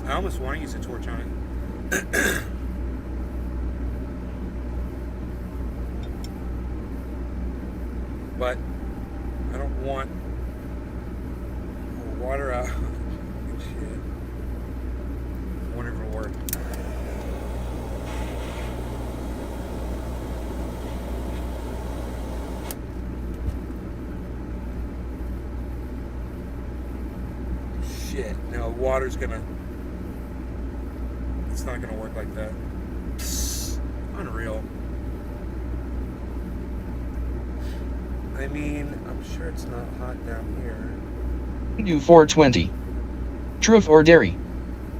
I almost want to use a torch on it. But I don't want water out. Shit. I wonder if it'll work. Shit. No, water's gonna. It's not gonna work like that. Unreal. I mean, I'm sure it's not hot down here. Do 420. Truth or dairy.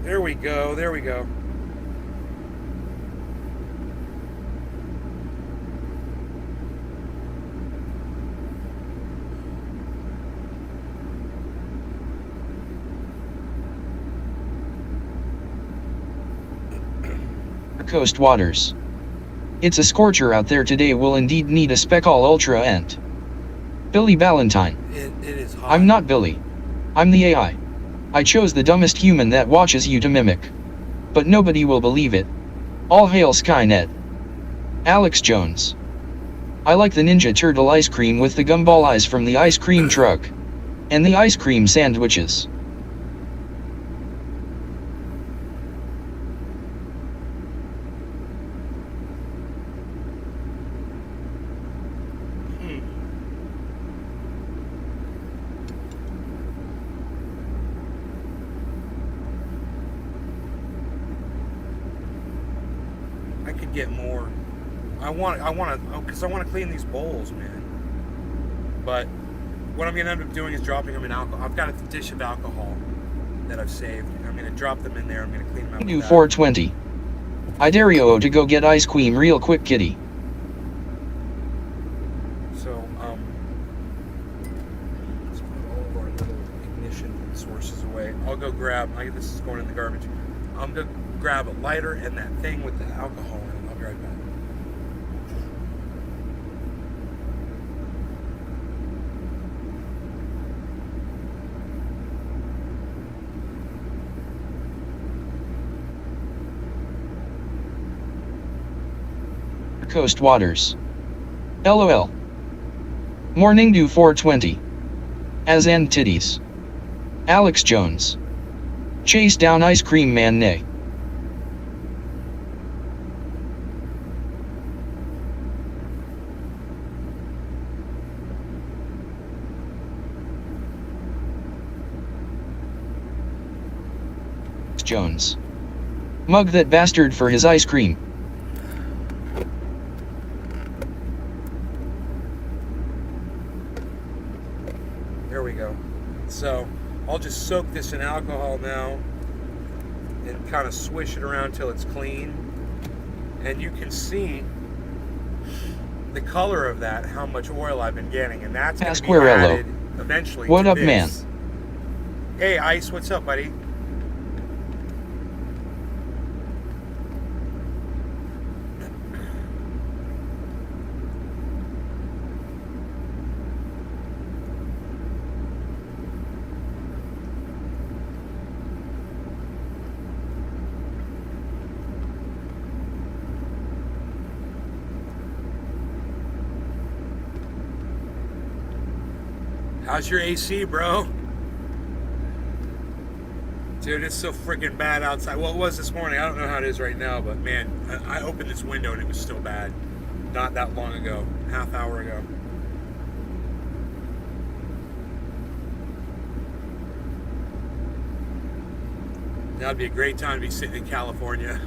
There we go, there we go. Coast waters. It's a scorcher out there today, will indeed need a Speckle Ultra and Billy Ballantyne. It is hot. I'm not Billy. I'm the AI. I chose the dumbest human that watches you to mimic. But nobody will believe it. All hail Skynet. Alex Jones. I like the Ninja Turtle ice cream with the gumball eyes from the ice cream truck. And the ice cream sandwiches. I could get more. I want to, because I want to clean these bowls, man. But what I'm gonna end up doing is dropping them in alcohol. I've got a dish of alcohol that I've saved. I'm gonna drop them in there. I'm gonna clean them out. Do 420. I dare you to go get ice cream real quick, kitty. So let's put all of our little ignition sources away. I'll go grab. This is going in the garbage. I'm gonna grab a lighter and that thing with the alcohol in it. I'll be right back. Coast waters. LOL. Morning do 420. As and titties. Alex Jones. Chase down ice cream man nay. Jones. Mug that bastard for his ice cream. There we go. So I'll just soak this in alcohol now and kind of swish it around till it's clean. And you can see the color of that, how much oil I've been getting, and that's going to be added eventually. What to up, this. man? Hey, Ice, what's up, buddy? How's your AC, bro? Dude, it's so freaking bad outside. Well, it was this morning. I don't know how it is right now, but man, I opened this window and it was still bad. Not that long ago, half hour ago. That'd be a great time to be sitting in California.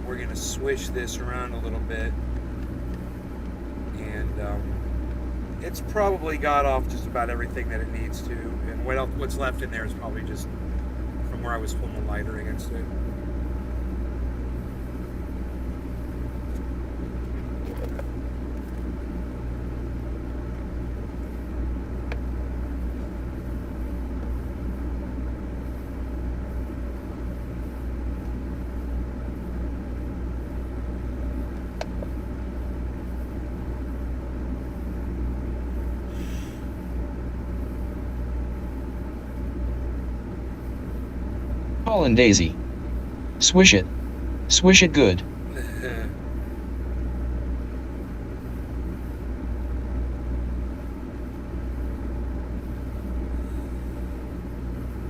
We're gonna swish this around a little bit, and it's probably got off just about everything that it needs to, and what's left in there is probably just from where I was pulling the lighter against it. Colin Daisy. Swish it. Swish it good.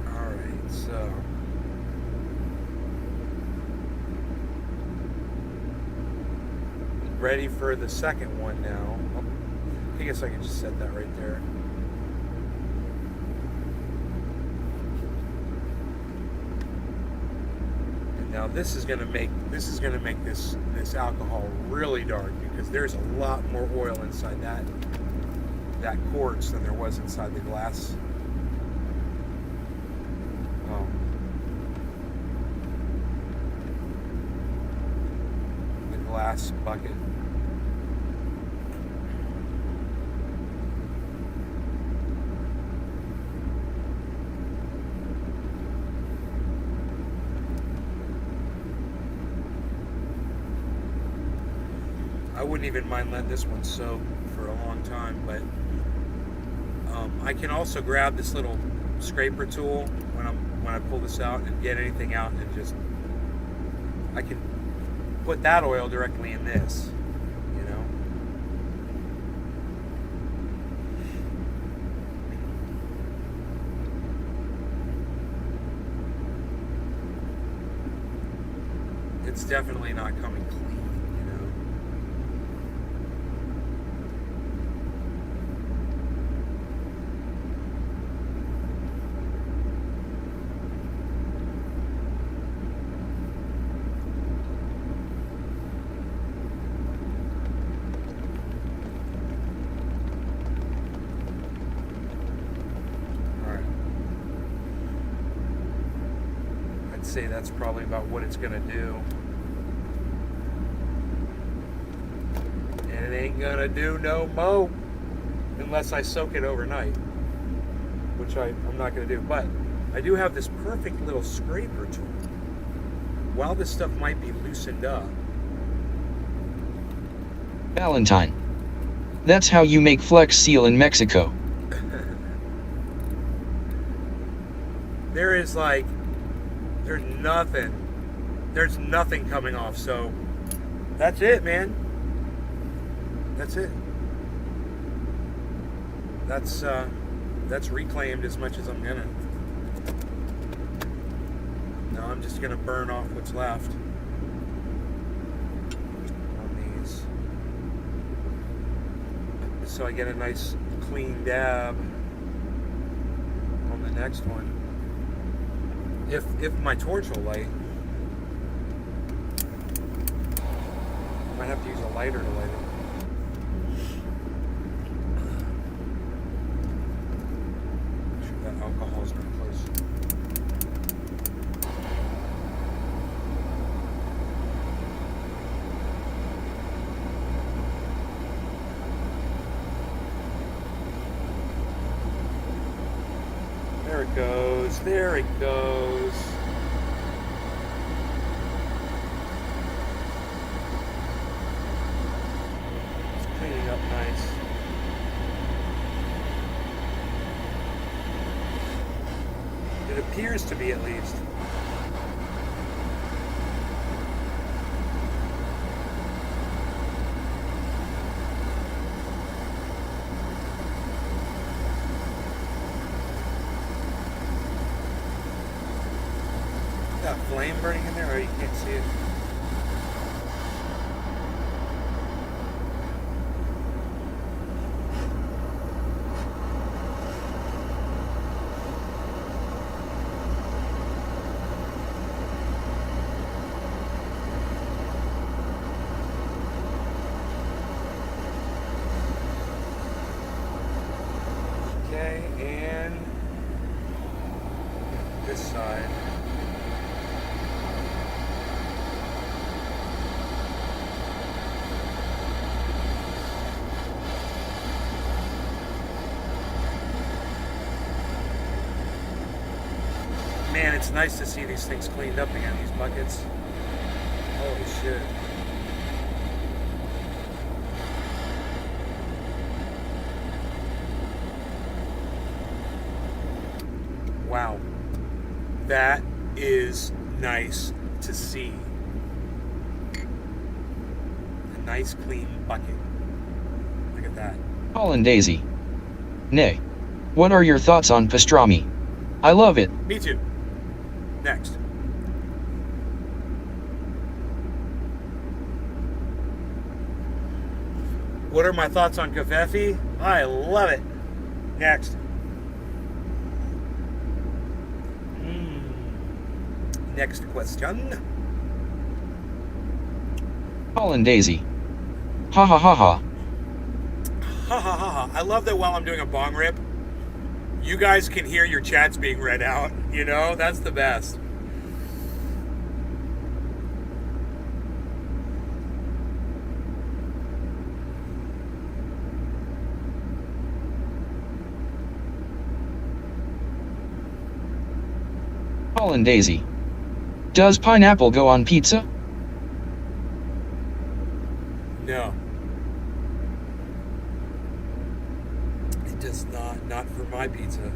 Alright, so ready for the second one now. I guess I can just set that right there. Now this is gonna make this alcohol really dark because there's a lot more oil inside that quartz than there was inside the glass. The glass bucket. I wouldn't even mind letting this one soak for a long time, but I can also grab this little scraper tool when I pull this out and get anything out, and just I can put that oil directly in this, you know. It's definitely not coming clean. Say that's probably about what it's gonna do, and it ain't gonna do no mo unless I soak it overnight, which I'm not gonna do. But I do have this perfect little scraper tool. While this stuff might be loosened up, Valentine. That's how you make Flex Seal in Mexico. There is like, there's nothing coming off, so that's it, man. That's it. That's reclaimed as much as I'm gonna. Now I'm just gonna burn off what's left on these, so I get a nice clean dab on the next one. If my torch will light, I might have to use a lighter to light it. Alcohol's been close. There it goes. There it goes. It's cleaning up nice. It appears to be, at least. Got flame burning in there, or you can't see it. Okay, and this side. Man, it's nice to see these things cleaned up again, these buckets. Holy shit. Wow, that is nice to see. A nice clean bucket. Look at that. Hollandaise. Nay. What are your thoughts on pastrami? I love it. Me too. Next. What are my thoughts on Covfefe? I love it. Next. Next question. Hollandaise. Ha ha ha ha. Ha ha ha ha. I love that while I'm doing a bong rip, you guys can hear your chats being read out. You know, that's the best. Hollandaise. Does pineapple go on pizza? No. It does not. Not for my pizza.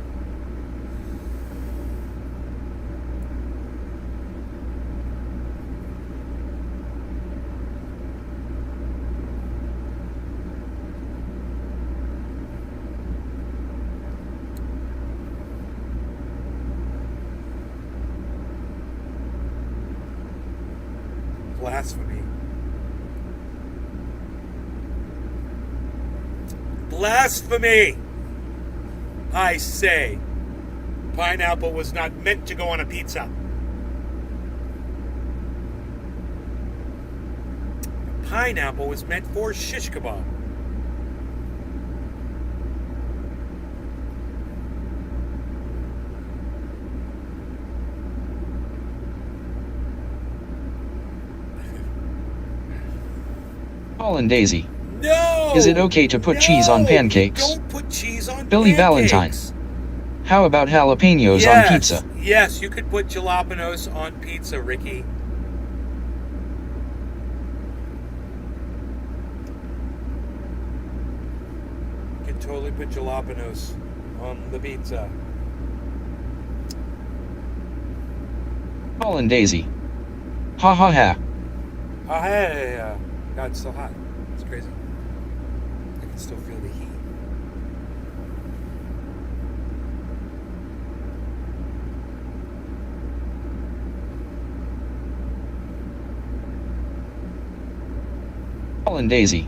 Blasphemy. Blasphemy! I say, pineapple was not meant to go on a pizza. Pineapple was meant for shish kebab. Hollandaise. No! Is it okay to put cheese on pancakes? Don't put cheese on Billy pancakes. Valentine. How about jalapenos on pizza? Yes, you could put jalapenos on pizza, Ricky. totally put jalapenos on the pizza. Hollandaise. Ha ha ha. Oh, hey, God, it's so hot. It's crazy. I can still feel the heat. Hollandaise.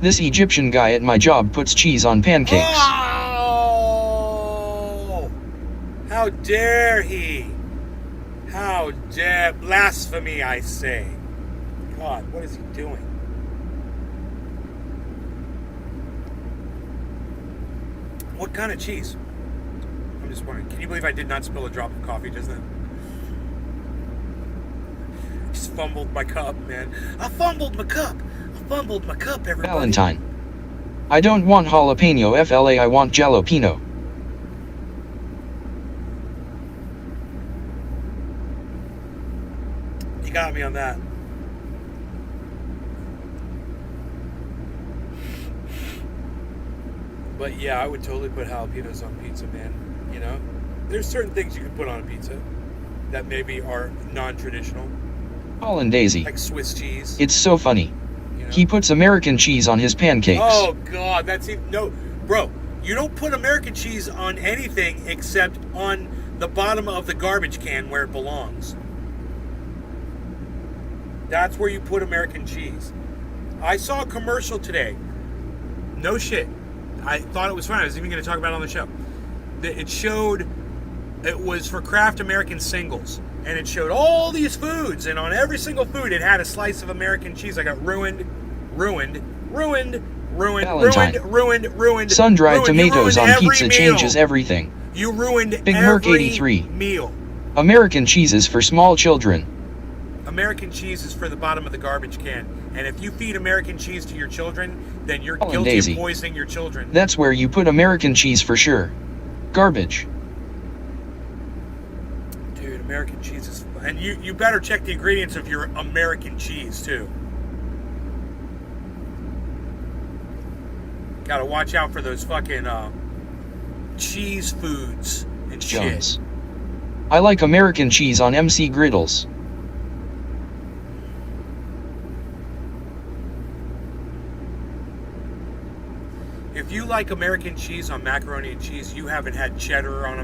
This Egyptian guy at my job puts cheese on pancakes. Oh! How dare he! How dare blasphemy, I say. God, what is he doing? What kind of cheese? I'm just wondering. Can you believe I did not spill a drop of coffee just then? Just fumbled my cup, man. I fumbled my cup. Everybody. Valentine. I don't want jalapeno FLA, I want jalapeno. You got me on that. But yeah, I would totally put jalapenos on pizza, man. You know? There's certain things you can put on a pizza that maybe are non-traditional. Hollandaise. Like Swiss cheese. It's so funny. You know? He puts American cheese on his pancakes. Oh God, that's even no, bro. You don't put American cheese on anything except on the bottom of the garbage can where it belongs. That's where you put American cheese. I saw a commercial today. No shit. I thought it was fun. I was even going to talk about it on the show. It showed, it was for Kraft American Singles. And it showed all these foods. And on every single food, it had a slice of American cheese. I got ruined. Valentine. Sun-dried tomatoes on pizza changes everything. You ruined Big every Merc 83. meal. American cheeses for small children. American cheese is for the bottom of the garbage can. And if you feed American cheese to your children, then you're guilty Hollandaise. of poisoning your children. That's where you put American cheese for sure. Garbage. Dude, American cheese is... And you better check the ingredients of your American cheese, too. Gotta watch out for those fucking cheese foods and Jones. shit. I like American cheese on MC griddles. If you like American cheese on macaroni and cheese, you haven't had cheddar on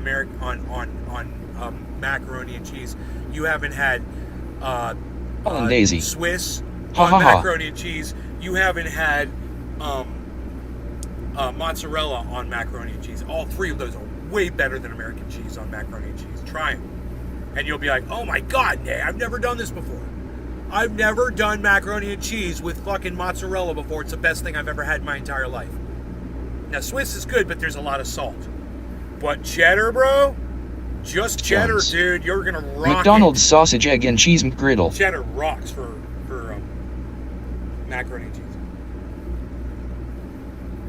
macaroni and cheese. You haven't had Hollandaise. Swiss Ha, on ha, ha. macaroni and cheese. You haven't had mozzarella on macaroni and cheese. All three of those are way better than American cheese on macaroni and cheese. Try them. And you'll be like, oh my God, Nay, I've never done this before. I've never done macaroni and cheese with fucking mozzarella before. It's the best thing I've ever had in my entire life. Now, Swiss is good, but there's a lot of salt. But cheddar, bro? Just cheddar, Jones. dude. You're going to rock McDonald's it. sausage, egg, and cheese McGriddle. Cheddar rocks for macaroni and cheese.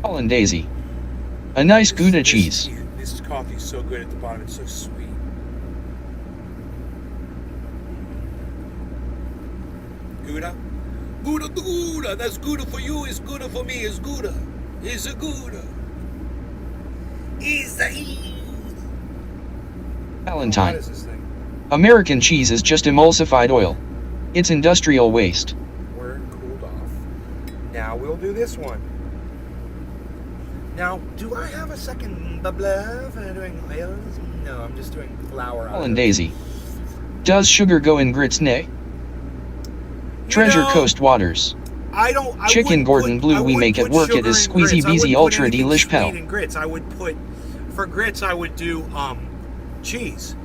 Hollandaise. A nice Gouda cheese. This coffee is so good at the bottom. It's so sweet. Gouda? Gouda. That's Gouda for you. It's Gouda for me. It's Gouda. It's a Gouda. It's a... Valentine. What is this thing? American cheese is just emulsified oil. It's industrial waste. We're cooled off. Now we'll do this one. Now, do I have a second bubble for doing oils? No, I'm just doing flour. Hollandaise. Does sugar go in grits, Nay? Treasure Coast Waters. I Chicken Gordon Blue we make at work. It is squeezy beezy ultra delish pal. In grits, I would put, for grits, I would do cheese.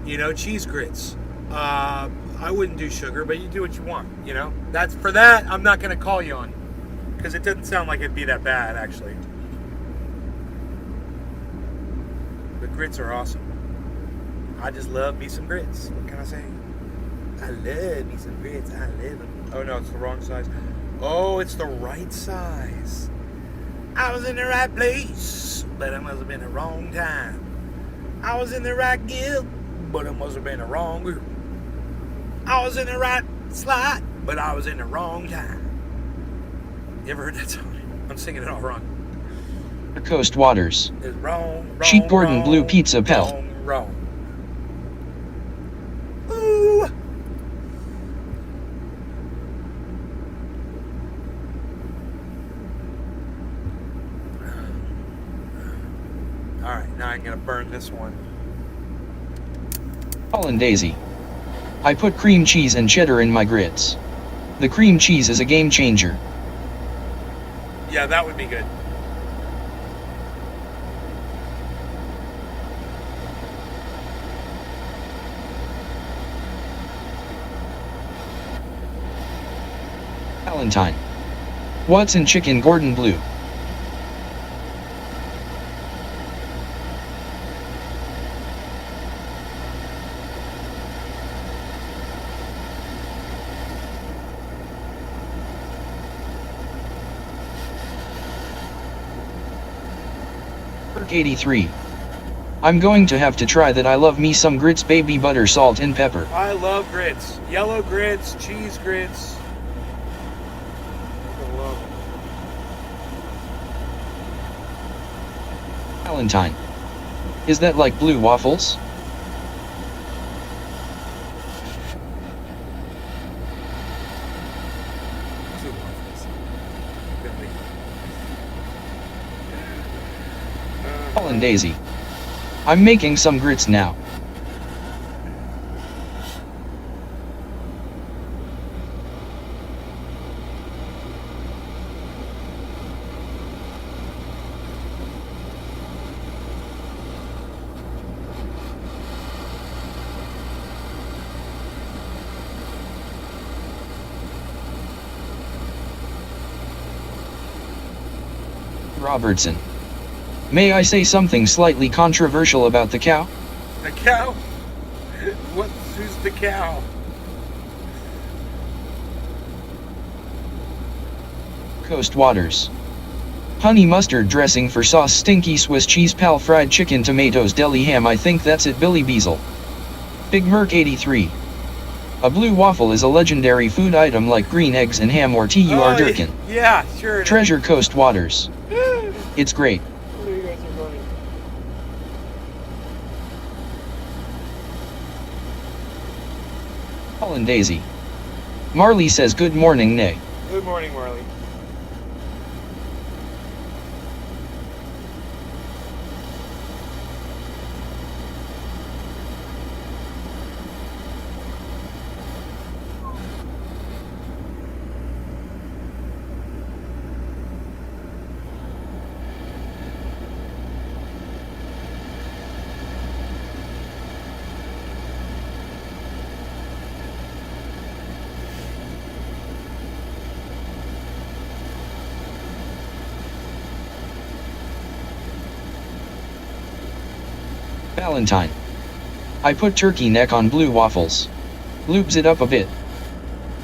You know, cheese grits. I wouldn't do sugar, but you do what you want. You know, that's for that. I'm not gonna call you on, because it doesn't sound like it'd be that bad actually. But grits are awesome. I just love me some grits. What can I say? I love me some grits. I love them. Oh no, it's the wrong size. Oh, it's the right size. I was in the right place, but I must have been the wrong time. I was in the right guild, but it must have been the wrong group. I was in the right slot, but I was in the wrong time. You ever heard that song? I'm singing it all wrong. Coast Waters. Is wrong. Sheep Gordon Blue Pizza Pell. Wrong. Ooh. Alright, now I'm gonna burn this one. Holland Daisy. I put cream cheese and cheddar in my grits. The cream cheese is a game changer. Yeah, that would be good. Valentine. What's in chicken Gordon Blue? Perk 83. I'm going to have to try that. I love me some grits, baby, butter, salt and pepper. I love grits. Yellow grits, cheese grits. I love it. Valentine. Is that like blue waffles? Two waffles. Really. Holland Daisy. I'm making some grits now. Robertson. May I say something slightly controversial about the cow? The cow? Who's the cow? Coast Waters. Honey mustard dressing for sauce, stinky Swiss cheese, pal, fried chicken, tomatoes, deli ham. I think that's it. Billy Beazle. Big Merc 83. A blue waffle is a legendary food item like green eggs and ham or T.U.R. Durkin. Yeah, sure. Treasure Coast Waters. It's great. You guys are funny. Holland Daisy. Marley says good morning, Nay. Good morning, Marley. Valentine. I put turkey neck on blue waffles. Lubes it up a bit.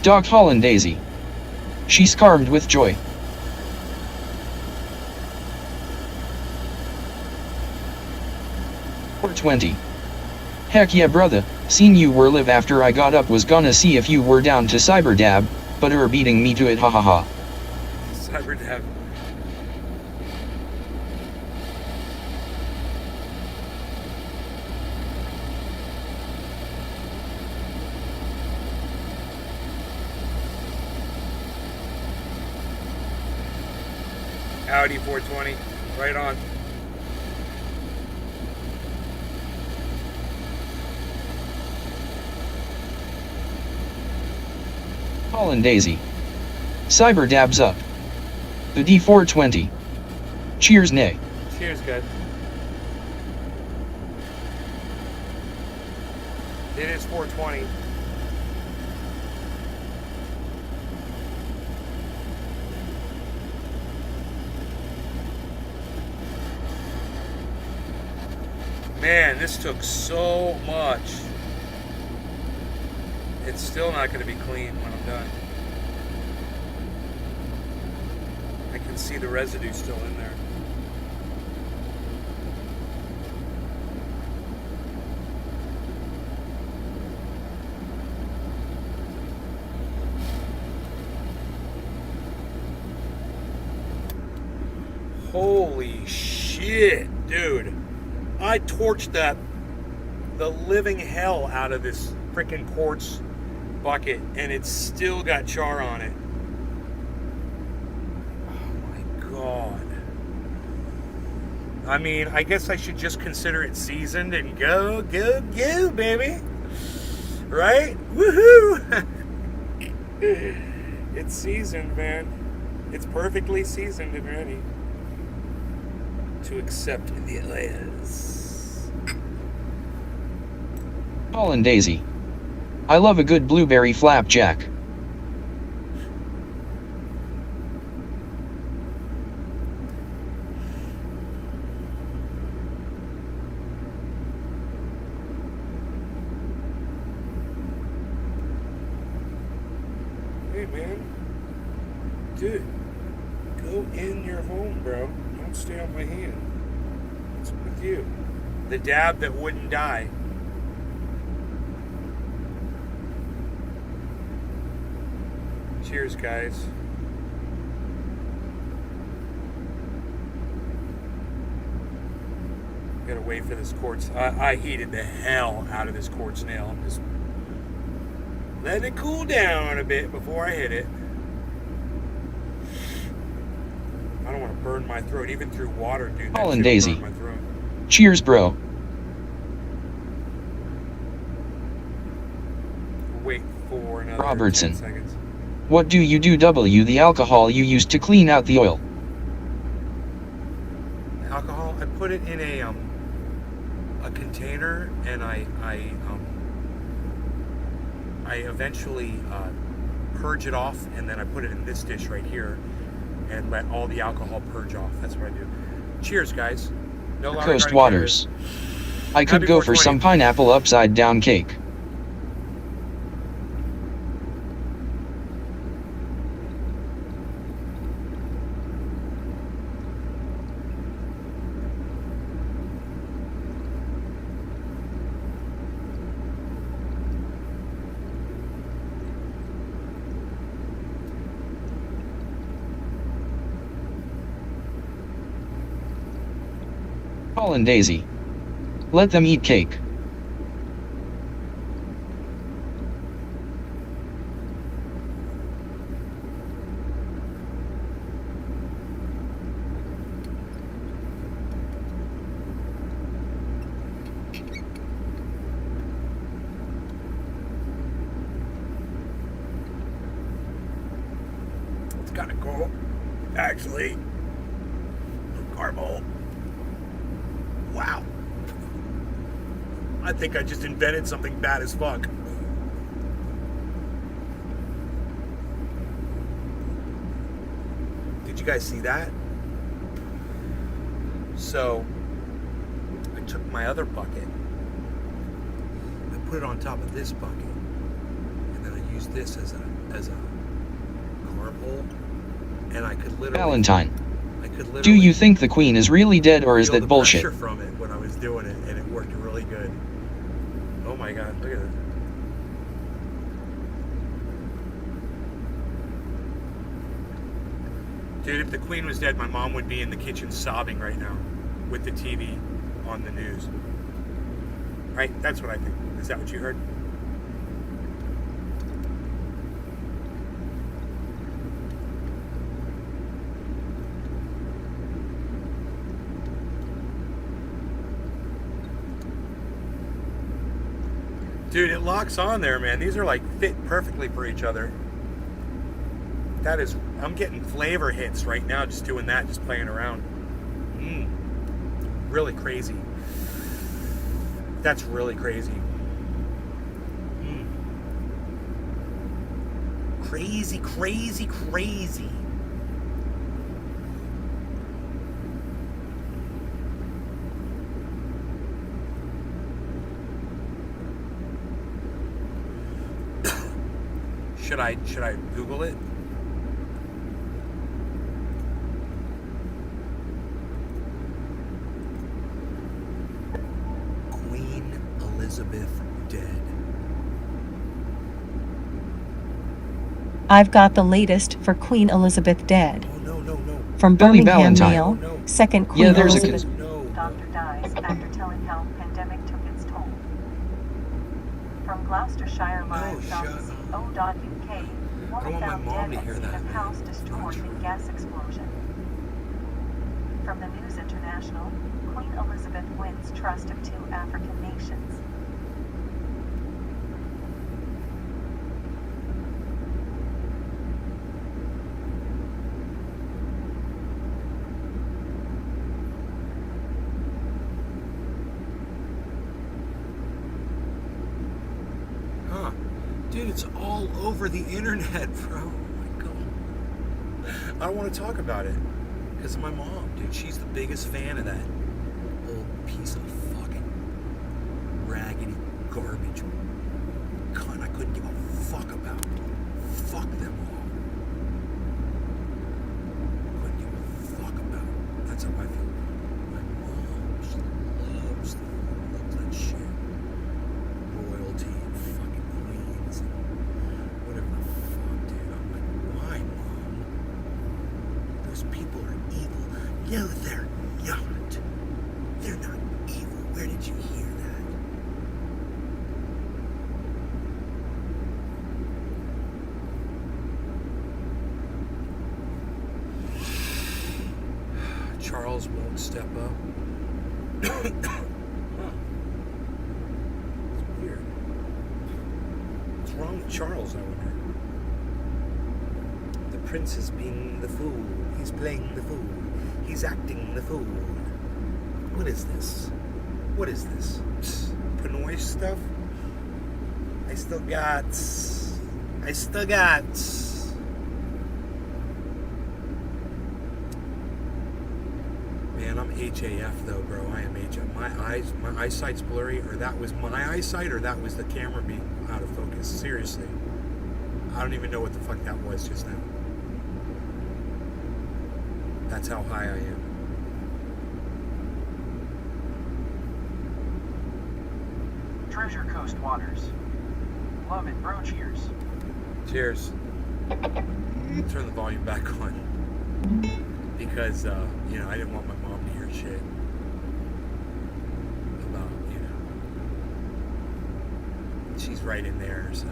Dog Holland Daisy. She scarmed with joy. Or 20. Heck yeah, brother, seen you were live after I got up, was gonna see if you were down to cyberdab, but beating me to it, hahaha. Cyberdab. Audi 420, right on. Holland Daisy. Cyber dabs up. The D420. Cheers, Nay. Cheers, good. It is 420. Man, this took so much. It's still not going to be clean when I'm done. I can see the residue still in there. Holy shit, dude. I torched the living hell out of this freaking quartz bucket, and it's still got char on it. Oh my god. I mean, I guess I should just consider it seasoned and go, baby. Right? Woohoo! It's seasoned, man. It's perfectly seasoned and ready to accept the layers. Paul and Daisy. I love a good blueberry flapjack. Hey man, dude, go in your home, bro. Don't stay on my hand. What's with you? The dab that wouldn't die. Cheers, guys. Gotta wait for this quartz. I heated the hell out of this quartz nail. I'm just letting it cool down a bit before I hit it. I don't want to burn my throat, even through water, dude. Paul and Daisy. Burn my throat. Cheers, bro. Wait for another Robertson. 10 seconds. What do you do? The alcohol you used to clean out the oil. Alcohol, I put it in a container, and I eventually purge it off, and then I put it in this dish right here and let all the alcohol purge off. That's what I do. Cheers, guys. No longer Coast regarding Waters. I could Happy go for 420. some pineapple upside down cake. Paul and Daisy. Let them eat cake. It's kind of cool, actually. Caramel. Wow. I think I just invented something bad as fuck. Did you guys see that? So, I took my other bucket, I put it on top of this bucket, and then I used this as a carb hole, and I could literally... Valentine. I could literally... Do you think the Queen is really dead, or is feel that the bullshit? pressure from it when I was doing it, and it worked really good. Oh my god, look at it. Dude, if the Queen was dead, my mom would be in the kitchen sobbing right now with the TV on the news. Right? That's what I think. Is that what you heard? Dude, it locks on there, man. These are like fit perfectly for each other. That is, I'm getting flavor hits right now just doing that, just playing around. Really crazy. That's really crazy. Crazy, crazy, crazy. Should I Google it? Queen Elizabeth dead. I've got the latest for Queen Elizabeth dead. Oh no. From Billy Birmingham Valentine. Mail. No. Second Queen Yeah, there's a Elizabeth. No. Doctor dies after telling how pandemic took its toll. From Gloucestershire Live. shut .co.uk, I woman don't want my found mom dead to hear at scene that, of man. house It's destroyed not in true. gas explosion. From the News International, Queen Elizabeth wins trust of 2 African nations. Huh. Dude, it's all over the internet, bro. Oh my god. I don't want to talk about it. Because of my mom, dude. She's the biggest fan of that old piece of fucking raggedy garbage cunt I couldn't give a fuck about. Fuck them all. Couldn't give a fuck about. That's how I feel. My mom, she loves that shit. Royalty and fucking queens and whatever the fuck, dude. I'm like, why, mom? Those people are evil. No, they're not. They're not evil. Where did you hear that? Charles won't step up. Huh. It's weird. What's wrong with Charles, I wonder? The prince is being the fool. He's playing the fool. He's acting the fool. What is this? What is this? Pinoy stuff? I still got. Man, I'm HAF though, bro. I am HAF. My eyesight's blurry, or that was my eyesight, or that was the camera being out of focus. Seriously. I don't even know what the fuck that was just now. That's how high I am. Treasure Coast Waters. Love it, bro. Cheers. Cheers. Turn the volume back on. Because, I didn't want my mom to hear shit about, she's right in there, so.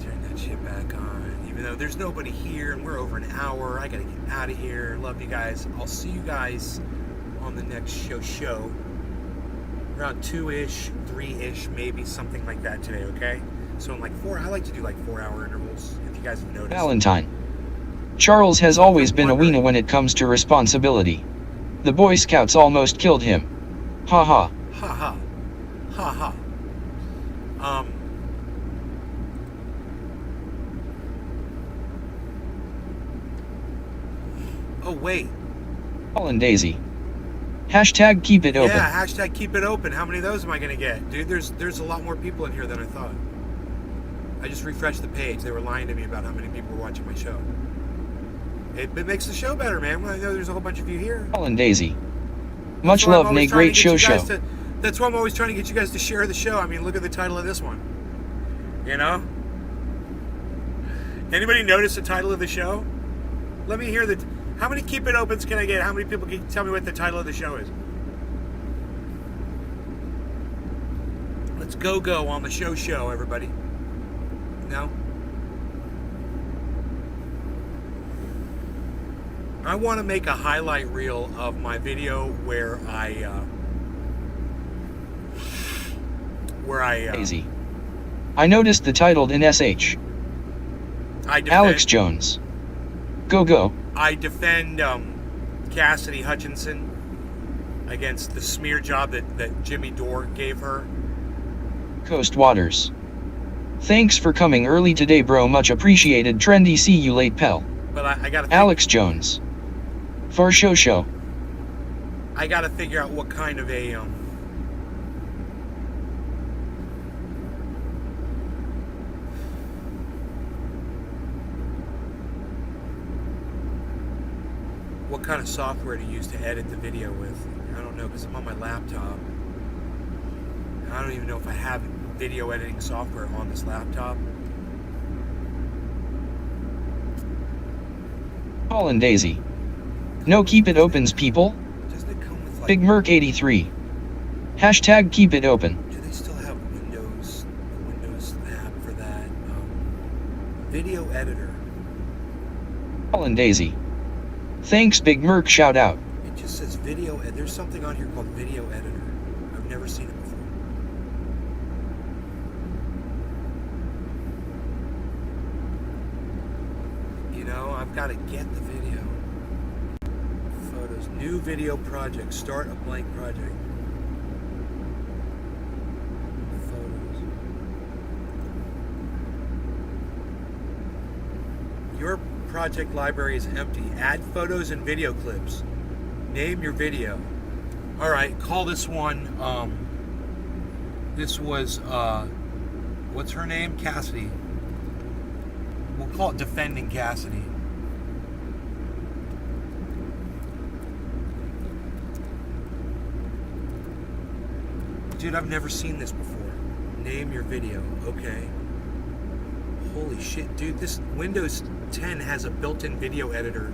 Turn that shit back on. Even though there's nobody here and we're over an hour, I gotta get out of here. Love you guys. I'll see you guys on the next show. Around 2-ish, 3-ish, maybe something like that today, okay? So in I like to do 4-hour intervals, if you guys have noticed. Valentine. Charles has always been a weena when it comes to responsibility. The Boy Scouts almost killed him. Ha ha. Ha ha. Ha ha. Oh, wait. Paul and Daisy. Hashtag keep it open. Yeah, hashtag keep it open. How many of those am I going to get? Dude, there's a lot more people in here than I thought. I just refreshed the page. They were lying to me about how many people were watching my show. It makes the show better, man. Well, I know there's a whole bunch of you here. Paul and Daisy. Much That's why I'm love, always Nay. trying to Great get you show. guys to- That's why I'm always trying to get you guys to share the show. I mean, look at the title of this one. Anybody notice the title of the show? Let me hear how many keep it opens can I get? How many people can tell me what the title of the show is? Let's go on the show, everybody. No? I want to make a highlight reel of my video where I Daisy. I noticed the titled in SH. Alex Jones. Go. I defend Cassidy Hutchinson against the smear job that Jimmy Dore gave her. Coast Waters. Thanks for coming early today, bro. Much appreciated. Trendy. See you late, pal. But I gotta Alex Jones. For show. I gotta figure out what kind of a what kind of software to use to edit the video with. I don't know, because I'm on my laptop. I don't even know if I have video editing software on this laptop. Paul and Daisy. No, keep it opens, people. Doesn't it come with like... Big Merc 83. Hashtag keep it open. Do they still have Windows app for that? Video editor. Colin Daisy. Thanks, Big Merc, shout out. It just says video. There's something on here called video editor. I've never seen it before. You know, I've got to get the video. Photos. New video project. Start a blank project. Photos. Your project library is empty. Add photos and video clips. Name your video. Alright, call this one, this was, what's her name? Cassidy. We'll call it Defending Cassidy. Dude, I've never seen this before. Name your video. Okay. Holy shit, dude, this Windows 10 has a built-in video editor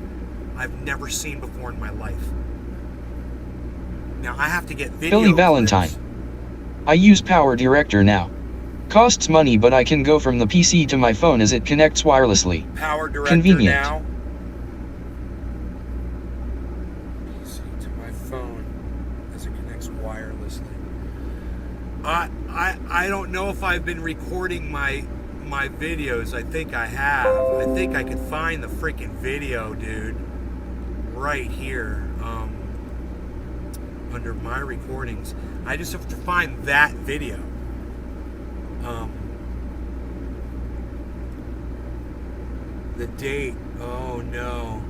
I've never seen before in my life. Now I have to get video Billy Valentine. clips. I use Power Director now. Costs money, but I can go from the PC to my phone as it connects wirelessly. Power Director Convenient. now. PC to my phone as it connects wirelessly. I don't know if I've been recording my videos. I think I have. I think I could find the freaking video, dude. Right here. Under my recordings. I just have to find that video. The date. Oh no.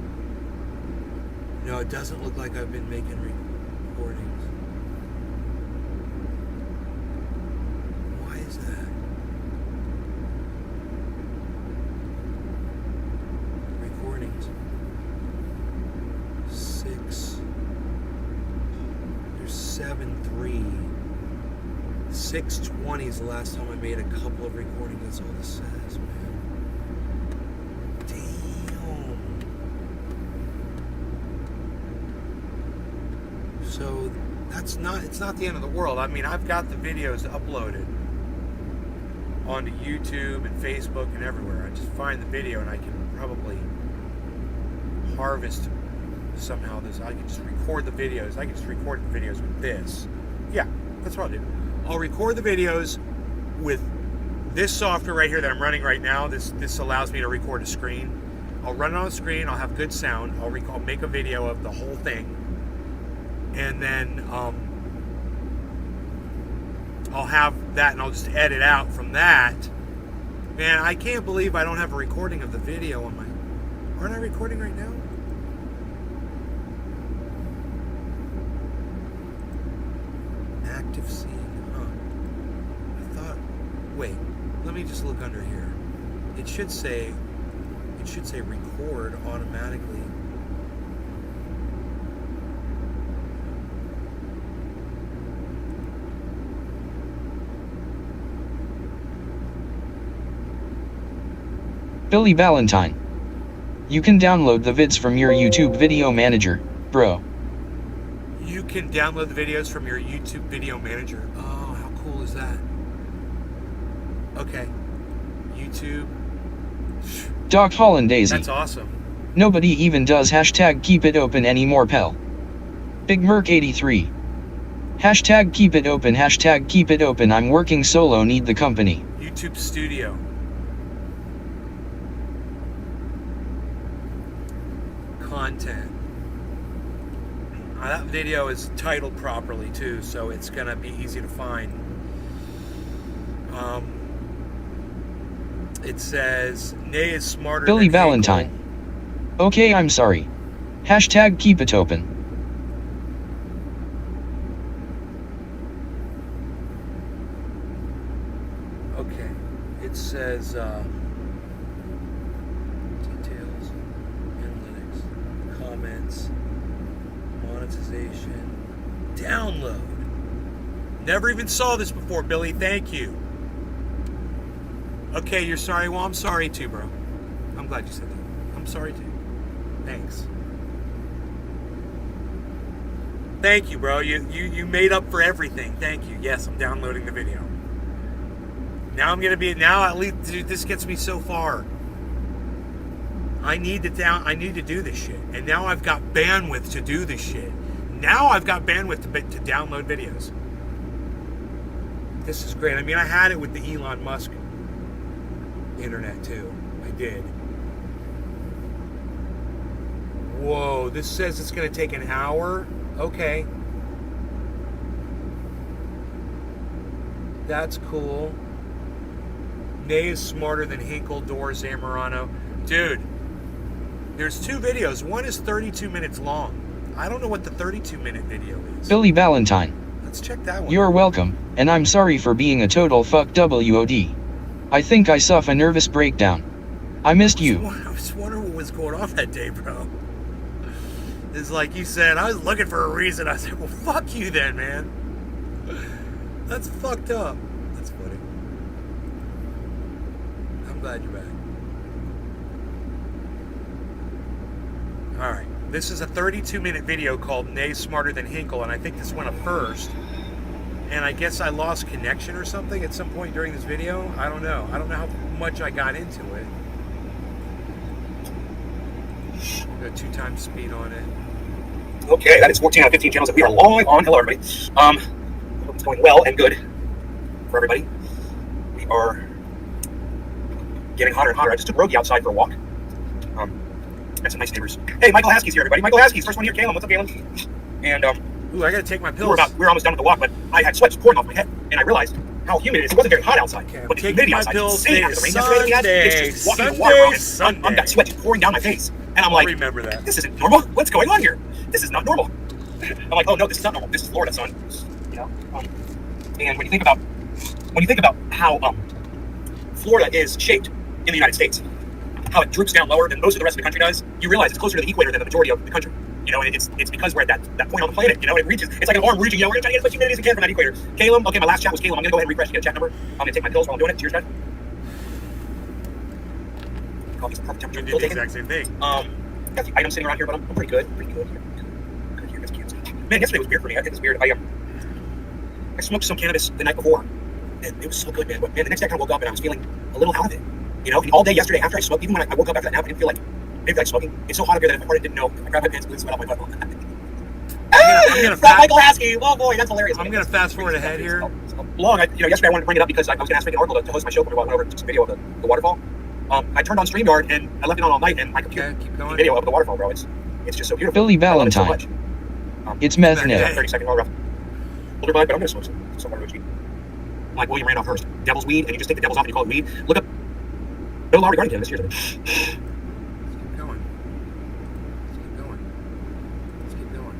No, it doesn't look like I've been making recordings. Why is that? Recordings. 6. There's 7/3. 6/20 is the last time I made a couple of recordings. That's all this says, man. Damn. So it's not the end of the world. I mean, I've got the videos uploaded onto YouTube and Facebook and everywhere. I just find the video and I can probably harvest somehow this. I can just record the videos. I can just record the videos with this. Yeah, that's what I'll do. I'll record the videos with this software right here that I'm running right now. This allows me to record a screen. I'll run it on the screen. I'll have good sound. I'll make a video of the whole thing, and then I'll have that, and I'll just edit out from that. Man, I can't believe I don't have a recording of the video on my. Aren't I recording right now? Active scene. Wait, let me just look under here. It should say record automatically. Billy Valentine. You can download the vids from your YouTube video manager, bro. You can download the videos from your YouTube video manager. Oh, how cool is that? Okay. YouTube. Doc Holland Daisy. That's awesome. Nobody even does hashtag keep it open anymore, pal. Big Merc 83. Hashtag keep it open, hashtag keep it open. I'm working solo, need the company. YouTube Studio. Content. That video is titled properly too, so it's gonna be easy to find. It says Nay is smarter Billy than Valentine. Hegel. Okay, I'm sorry. Hashtag keep it open. Okay. It says details, analytics, comments, monetization, download. Never even saw this before, Billy. Thank you. Okay, you're sorry. Well, I'm sorry too, bro. I'm glad you said that. I'm sorry too. Thanks. Thank you, bro. You made up for everything. Thank you. Yes, I'm downloading the video. Now at least, dude, this gets me so far. I need to do this shit. And now I've got bandwidth to do this shit. Now I've got bandwidth to download videos. This is great. I mean, I had it with the Elon Musk internet too. I did. Whoa, this says it's going to take an hour. Okay. That's cool. Ney is smarter than Hinkle, Dor, Zamorano. Dude, there's two videos. One is 32 minutes long. I don't know what the 32-minute video is. Billy Valentine. Let's check that one. You're welcome, and I'm sorry for being a total fuck WOD. I think I suffered a nervous breakdown. I missed you. I was wondering what was going on that day, bro. It's like you said, I was looking for a reason. I said, well, fuck you then, man. That's fucked up. That's funny. I'm glad you're back. All right. This is a 32-minute video called Ney Smarter Than Hinkle, and I think this went up first. And I guess I lost connection or something at some point during this video. I don't know. I don't know how much I got into it. Got 2x speed on it. Okay, that is 14 out of 15 channels that we are live on. Hello, everybody. Hope it's going well and good for everybody. We are getting hotter and hotter. I just took Rogi outside for a walk. Got some nice neighbors. Hey, Michael Haskey's here, everybody. Michael Haskey's first one here. Caleb, what's up, Caleb? And ooh, I gotta take my pills. We're almost done with the walk, but I had sweat pouring off my head, and I realized how humid it is. It wasn't very hot outside, but the humidity outside is insane after the rain yesterday we had. It's just walking in the water, and I'm got sweat just pouring down my face, and I'm like, remember that. This isn't normal. What's going on here? This is not normal. I'm like, oh no, this is not normal. This is Florida, son. You know. And when you think about how Florida is shaped in the United States, how it droops down lower than most of the rest of the country does, you realize it's closer to the equator than the majority of the country. You know, and it's because we're at that point on the planet. You know, it reaches. It's like an arm reaching. You know, we're gonna try to get as much humidity as we can from that equator. Caleb, okay, my last chat was Caleb. I'm gonna go ahead and refresh to get a chat number. I'm gonna take my pills while I'm doing it. Cheers, guys. Coffee's perfect temperature. You did the exact same thing. Got the items sitting around here, but I'm pretty good. Pretty good here. Good here. That's cute. Man, yesterday was weird for me. I think it's weird. I smoked some cannabis the night before, and it was so good, man. But man, the next day I kind of woke up and I was feeling a little out of it. You know, all day yesterday after I smoked, even when I woke up after that nap, I didn't feel like smoking. It's so hot up here that if I didn't know, I grabbed my pants and blew sweat off my butt. I'm gonna Michael Haskey. Oh boy, that's hilarious. I'm gonna fast forward ahead here. Long. Yesterday I wanted to bring it up because I was gonna ask Megan Oracle to host my show when we went over just a video of the waterfall. I turned on StreamYard and I left it on all night, and my computer the video of the waterfall, bro. It's just so beautiful. Billy Valentine. It so it's meth now. 30-second rough. Older vibe, but I'm gonna smoke some more weed. Like William Randolph Hearst, devil's weed, and you just take the devils off and you call it weed. Look up Bill Lowry Garden this year. Let's keep going. Let's keep going.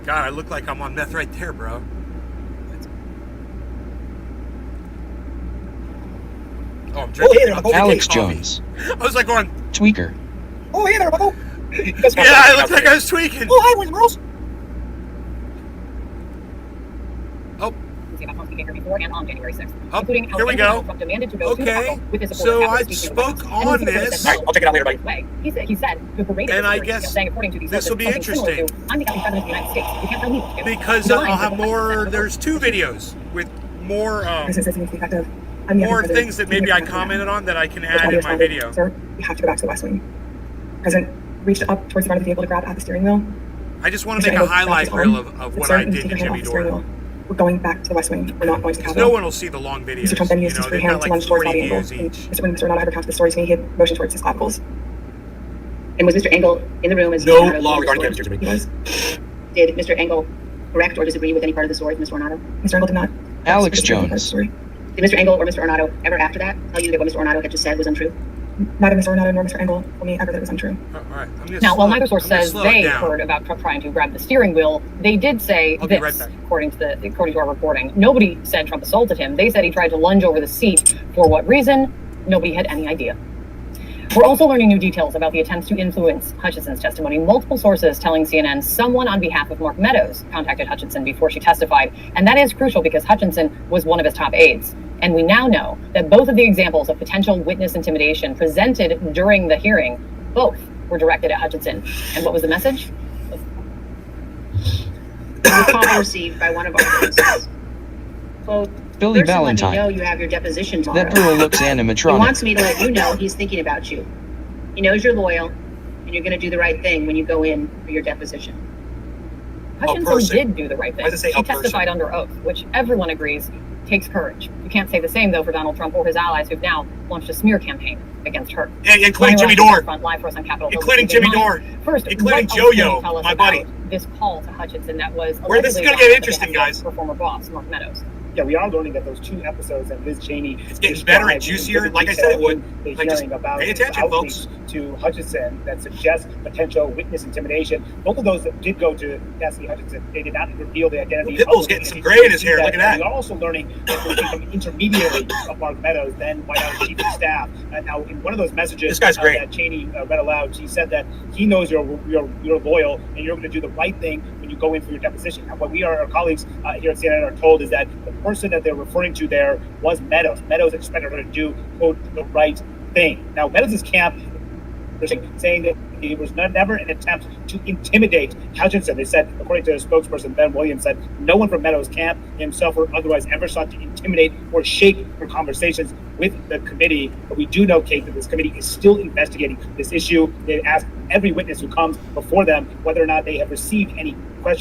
God, I look like I'm on meth right there, bro. Oh, I'm drinking. Oh, hey there, Alex Jones. I was like going tweaker. Oh, hey there, Bucko. Yeah, I looked like I was tweaking. Oh, hi, boys and girls. Oh. Before and on January 6th, including here we go. Demanded to go okay, to so I spoke on this. Right, I'll check it out later, buddy. He said the parade and I guess saying, according to these this will be interesting. I'm the president of the United States. You can't tell me what to do. Because I'll have more. There's two videos with more more things that maybe I commented on that I can add in my video. Sir, you have to go back to the West Wing. President reached up towards the front of the vehicle to grab at the steering wheel. I just want to make a highlight reel of what I did to Jimmy Dore. We're going back to the West Wing. We're not going to the Capitol. No one will see the long videos. Mr. Trump then used his free hand to lunge towards body angle. When Mr. Renato recounted the story to me, he had motioned towards his clavicles. And was Mr. Engel in the room as no law regarding chemistry to me? Did Mr. Engel correct or disagree with any part of the story with Mr. Ornato? Mr. Engel did not. Alex Jones. Did Mr. Engel or Mr. Ornato ever after that tell you that what Mr. Ornato had just said was untrue? Neither Mr. Ornato nor Mr. Engel told me ever that it was untrue. All right. Now, while neither source says they heard about Trump trying to grab the steering wheel, they did say this, right according to our reporting. Nobody said Trump assaulted him. They said he tried to lunge over the seat. For what reason? Nobody had any idea. We're also learning new details about the attempts to influence Hutchinson's testimony. Multiple sources telling CNN someone on behalf of Mark Meadows contacted Hutchinson before she testified. And that is crucial because Hutchinson was one of his top aides. And we now know that both of the examples of potential witness intimidation presented during the hearing, both were directed at Hutchinson. And what was the message? was a call received by one of our witnesses. Quote, Billy "Person, let me Valentine. know you have your deposition tomorrow. That girl looks He animatronic. wants me to let you know he's thinking about you. He knows you're loyal, and you're going to do the right thing when you go in for your deposition." Hutchinson did do the right thing. Why does it say She a person? testified under oath, which everyone agrees takes courage. You can't say the same, though, for Donald Trump or his allies who've now launched a smear campaign against her. Including Jimmy Lonnie Ross Dore. Front live for us on Capitol Hill. Including Jimmy Dore. First, Including what else Jojo, can you tell us my about buddy. this call to Hutchinson that was Where this is allegedly gonna get about interesting, the guys. for former boss Mark Meadows. Yeah, we are learning that those 2 episodes that Liz Cheney It's getting better and juicier, like I said it would. The Like, just hearing about pay attention, outreach folks. to Hutchinson that suggests potential witness intimidation. Both of those that did go to Cassidy Hutchinson, they did not reveal the identity. Pitbull's of the getting some witness. gray in his hair, look at that. We are also learning that there was an intermediary of Mark Meadows, then White House Chief of Staff. Now, in one of those messages This guy's great. that Cheney read aloud, she said that he knows you're loyal and you're going to do the right thing when you go in for your deposition. Now, what our colleagues here at CNN are told is that the person that they're referring to there was Meadows. Meadows expected her to do, quote, the right thing. Now, Meadows' camp is saying that it was never an attempt to intimidate Hutchinson. They said, according to a spokesperson, Ben Williams, said no one from Meadows' camp, himself or otherwise, ever sought to intimidate or shake her conversations with the committee. But we do know, Kate, that this committee is still investigating this issue. They asked every witness who comes before them whether or not they have received any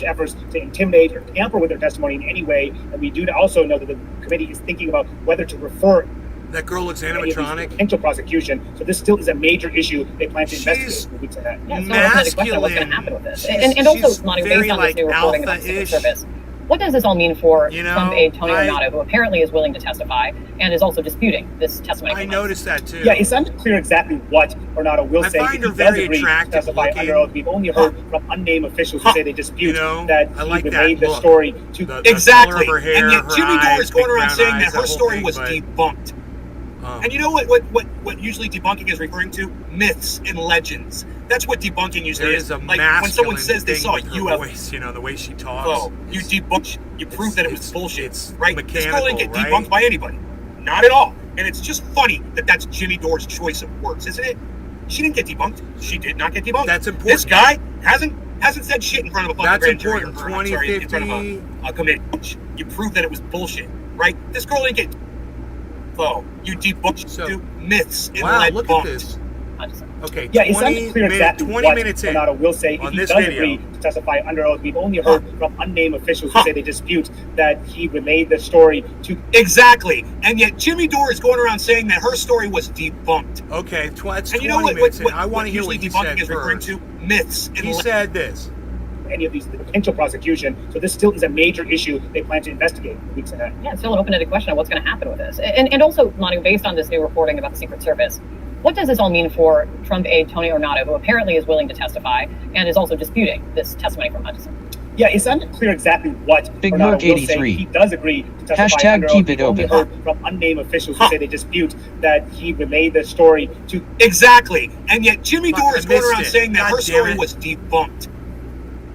efforts to intimidate or tamper with their testimony in any way. And we do also know that the committee is thinking about whether to refer That girl looks any of these animatronic. potential prosecution. So this still is a major issue they plan to She's investigate in the weeks ahead. Yeah, so that's the question, what's going to happen with this? And also, Lonnie, based on this new reporting about the Secret alpha-ish. Service, what does this all mean for You know, Trump aide Tony I- Ornato, who apparently is willing to testify and is also disputing this testimony? I from noticed that too. Yeah, it's unclear exactly what Ornato will I say. find If her he does very agree to attractive testify looking. under oath. We've only heard from unnamed officials who say they dispute You know, that I he like that relayed the look. story to The Exactly. color of her hair, And yet her Jimmy Dore eyes, is going big around brown saying eyes, that her whole story thing, was but- debunked. And you know what usually debunking is referring to? Myths and legends. That's what debunking usually there is. is a Like masculine when someone says they thing saw a with her UFO, voice, you know, the way she talks. you debunk, you prove that it was bullshit. It's right? This girl didn't get mechanical, debunked right? by anybody. Not at all. And it's just funny that that's Jimmy Dore's choice of words, isn't it? She didn't get debunked. She did not get debunked. That's important. This guy hasn't said shit in front of a fucking That's grand jury important. or I'm sorry, in front of 2050. a committee. You prove that it was bullshit, right? This girl didn't get you debunked So- myths and Wow, lead look bunked. at this. Okay, Yeah, it's 20 unclear exactly 20 what minutes in Ornato will say if on he this does video. agree to testify under oath. We've only heard from unnamed officials who say they dispute that he relayed the story to. Exactly. And yet Jimmy Dore is going around saying that her story was debunked. Okay, that's And 20 you know what minutes in. I want what to hear usually what he debunking said is referring first. to? Myths and He said this. Any of these potential prosecution. So this still is a major issue they plan to investigate in the weeks ahead. Yeah, it's still an open-ended question of what's going to happen with this. And also, Manu, based on this new reporting about the Secret Service, what does this all mean for Trump aide Tony Ornato, who apparently is willing to testify and is also disputing this testimony from Hutchinson? Yeah, it's unclear exactly what Big Ornato Merc will 83. say. He does agree to testify Hashtag under keep oath. it We've only open. heard from unnamed officials who say they dispute that he relayed the story to. Exactly. And yet Jimmy Fuck, Dore I is going missed around it. saying that God her damn story it. was debunked.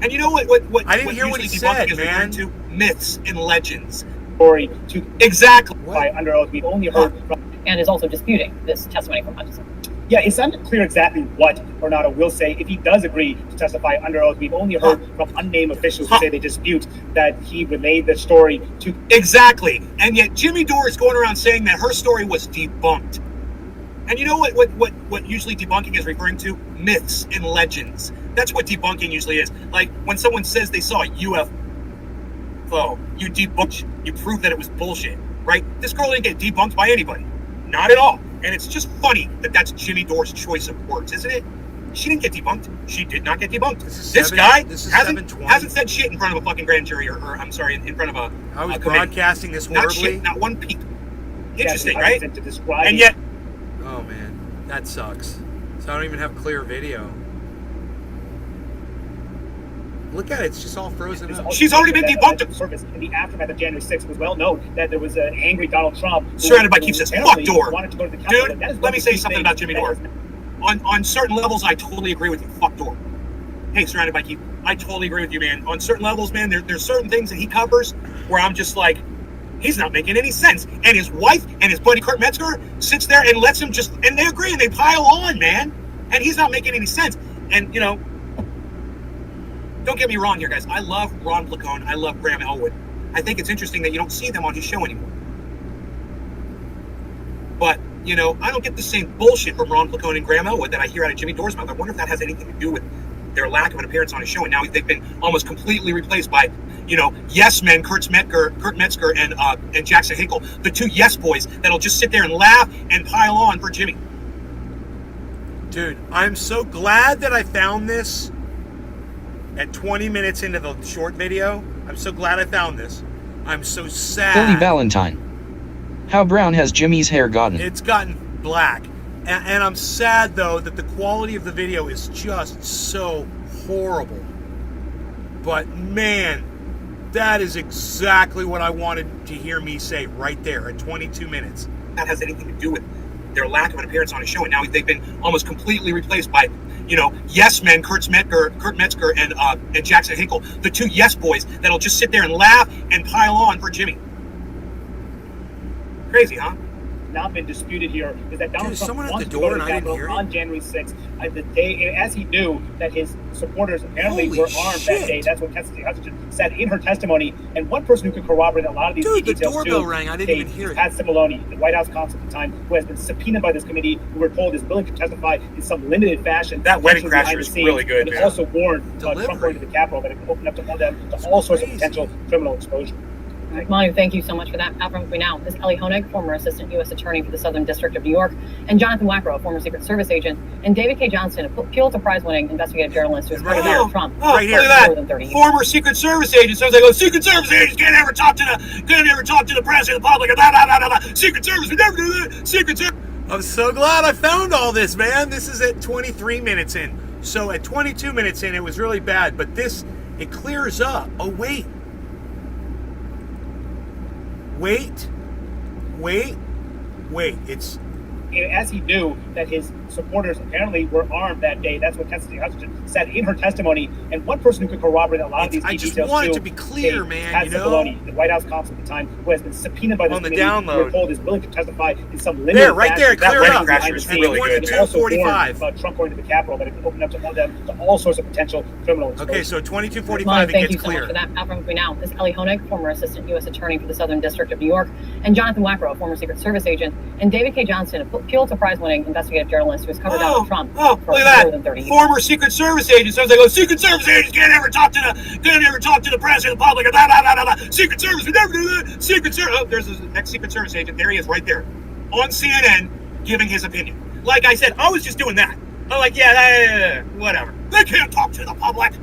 And you know what I didn't hear what usually he debunking said, is man. referring to? Myths and legends. Story to Exactly. by under oath. We've only heard from. And is also disputing this testimony from Hutchinson. Yeah, it's unclear exactly what Ornato will say if he does agree to testify under oath. We've only heard from unnamed officials who say they dispute that he relayed the story to. Exactly. And yet Jimmy Dore is going around saying that her story was debunked. And you know what usually debunking is referring to? Myths and legends. That's what debunking usually is. Like when someone says they saw a UFO, you debunk, you prove that it was bullshit, right? This girl didn't get debunked by anybody. Not at all. And it's just funny that that's Jimmy Dore's choice of words, isn't it? She didn't get debunked. She did not get debunked. This guy hasn't said shit in front of a fucking grand jury or I'm sorry, in front of a I was a committee. broadcasting this Not horribly. shit, not one peep. Interesting, Yeah, right? to describe And yet, Oh man, that sucks. So I don't even have clear video. Look at it, it's just all frozen up. She's already been debunked. Service in the aftermath of January 6th was well known that there was an angry Donald Trump who- Surrounded by who keep says, apparently "Fuck Dore." wanted to go to the Capitol, dude, and that is let one me of the say key something things about Jimmy that Dore. has- On certain levels, I totally agree with you. Fuck Dore. Hey, surrounded by keep. I totally agree with you, man. On certain levels, man, there's certain things that he covers where I'm just like, he's not making any sense. And his wife and his buddy Kurt Metzger sits there and lets him just, and they agree and they pile on, man. And he's not making any sense. And, you know, don't get me wrong here, guys. I love Ron Placone. I love Graham Elwood. I think it's interesting that you don't see them on his show anymore. But, you know, I don't get the same bullshit from Ron Placone and Graham Elwood that I hear out of Jimmy Dore's mouth. I wonder if that has anything to do with their lack of an appearance on his show. And now they've been almost completely replaced by, you know, yes men, Kurt Metzger and Jackson Hinkle, the two yes boys that'll just sit there and laugh and pile on for Jimmy. Dude, I'm so glad that I found this at 20 minutes into the short video. I'm so glad I found this. I'm so sad. Billy Valentine. How brown has Jimmy's hair gotten? It's gotten black. And I'm sad, though, that the quality of the video is just so horrible. But, man, that is exactly what I wanted to hear me say right there at 22 minutes. That has anything to do with their lack of an appearance on his show. And now they've been almost completely replaced by, you know, yes men, Kurt Metzger and Jackson Hinkle, the two yes boys that'll just sit there and laugh and pile on for Jimmy. Crazy, huh? Not been disputed here is that Donald Trump someone at wanted the to door go to and the I didn't Capitol hear it? on January 6th, the day, as he knew that his supporters apparently Holy were armed shit. that day. That's what Cassidy Hutchinson said in her testimony. And one person who could corroborate a lot of these Dude, the details doorbell too, rang. I didn't even hear it. Pat Cipollone, the White House counsel at the time, who has been subpoenaed by this committee, who we're told is willing to testify in some limited fashion. That wedding potentially crasher behind is the scenes. really good, And man. also warned about Trump Delivery. going to the Capitol that it could open up to them to all sorts of Crazy. potential criminal exposure. Manu, thank you so much for that. Out from me now is Ellie Honig, former Assistant U.S. Attorney for the Southern District of New York, and Jonathan Wackrow, former Secret Service agent, and David K. Johnston, a Pulitzer Prize-winning investigative journalist who has covered Donald Trump right here. for Look at more than 30 that. years. Former Secret Service agent. So they go, Secret Service agents can't ever talk to the press or the public. Blah, blah, blah, blah, blah. Secret Service, we never do that. Secret Service. I'm so glad I found all this, man. This is at 23 minutes in. So at 22 minutes in, it was really bad. But this, it clears up. Oh, wait. Wait. It's... As he knew that his supporters apparently were armed that day. That's what Cassidy Hutchinson said in her testimony. And one person who could corroborate a lot of these I key just details want it too, to be clear, is man, Pat you know? Cipollone, the White House counsel at the time, who has been subpoenaed by this On the committee, download. who we're told is willing to testify in some limited There, right there, fashion. clear That it wedding up. crasher is really good. It's And also warned 22:45. about Trump going to the Capitol that it could open up to them to all sorts of potential criminal exposure. Okay, so 22:45, Manu, it thank gets you so much clear. for that. Out from me now is Ellie Honig, former Assistant U.S. Attorney for the Southern District of New York, and Jonathan Wackrow, former Secret Service agent, and David K. Johnston, a Pulitzer Prize-winning investigative journalist who has covered Donald Trump for Look more at than 30 that. years. Former Secret Service agent. So they go, Secret Service agents can't ever talk to the press or the public. Blah, blah, blah, blah, blah. Secret Service, we never do that. Secret Service. Oh, there's the next Secret Service agent. There he is, right there, on CNN, giving his opinion. Like I said, I was just doing that. I'm like, yeah, whatever. They can't talk to the public.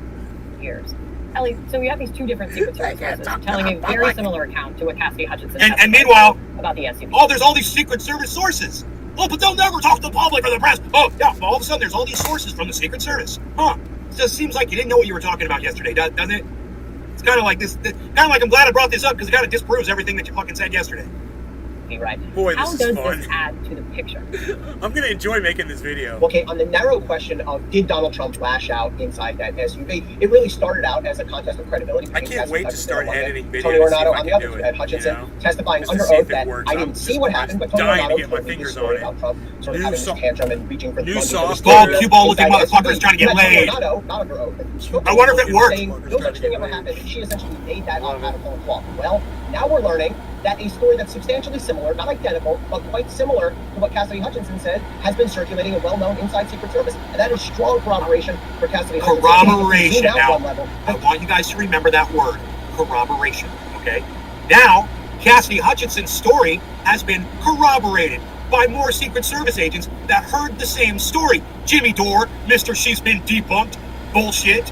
Years. Ellie, so we have these two different Secret Service sources telling a very similar account to what Cassidy Hutchinson And testified meanwhile, about the SUV. oh, there's all these Secret Service sources. Oh, but they'll never talk to the public or the press. Oh, yeah, all of a sudden there's all these sources from the Secret Service. Huh. It just seems like you didn't know what you were talking about yesterday, doesn't it? It's kind of like this, kind of like I'm glad I brought this up because it kind of disproves everything that you fucking said yesterday. Right. Boy, How this is does fun. this add to the picture? I'm going to enjoy making this video. Okay, on the narrow question of did Donald Trump lash out inside that SUV, it really started out as a contest of credibility. I can't wait to start editing videos. Tony to see Ornato if I on the can other do two it, had Hutchinson you know? testifying Just to under see if oath it that works. I I'm didn't see just what happened, but Tony dying to Ornato get my told me fingers the story on it. about Trump sort of New having this soft- tantrum and reaching for the new funding for the softball, studio cue ball looking inside the motherfuckers SUV. trying to get You met Tony laid. Ornato, not under oath. I wonder if it worked. Saying no such thing ever happened. She essentially made that up out of whole cloth. Well, now we're learning that a story that's substantially similar, not identical, but quite similar to what Cassidy Hutchinson said, has been circulating and well-known inside Secret Service. And that is strong corroboration for Cassidy Hutchinson. Corroboration. Zoom out Now, one level. I want you guys to remember that word, corroboration, okay? Now, Cassidy Hutchinson's story has been corroborated by more Secret Service agents that heard the same story. Jimmy Dore, Mr. She's been debunked, bullshit.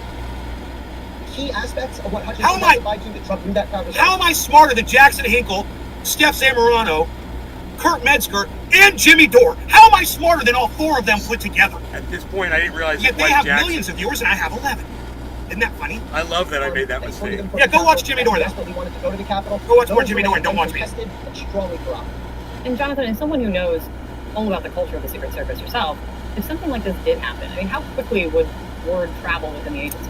Key aspects of what How Hutchinson am I- testified to that Trump knew that conversation. How am I smarter than Jackson Hinkle, Steph Zamorano, Kurt Metzger, and Jimmy Dore? How am I smarter than all four of them put together? At this point, I didn't realize Yet that they Mike have Jackson... millions of viewers and I have 11. Isn't that funny? I love that I made that They told mistake. him to Yeah, the go watch Capitol, Jimmy Dore and then. desperately wanted to go to the Capitol. Go watch more Those Jimmy remain Dore and don't watch me. uncontested and strongly corroborated. And Jonathan, as someone who knows all about the culture of the Secret Service yourself, if something like this did happen, I mean, how quickly would word travel within the agency?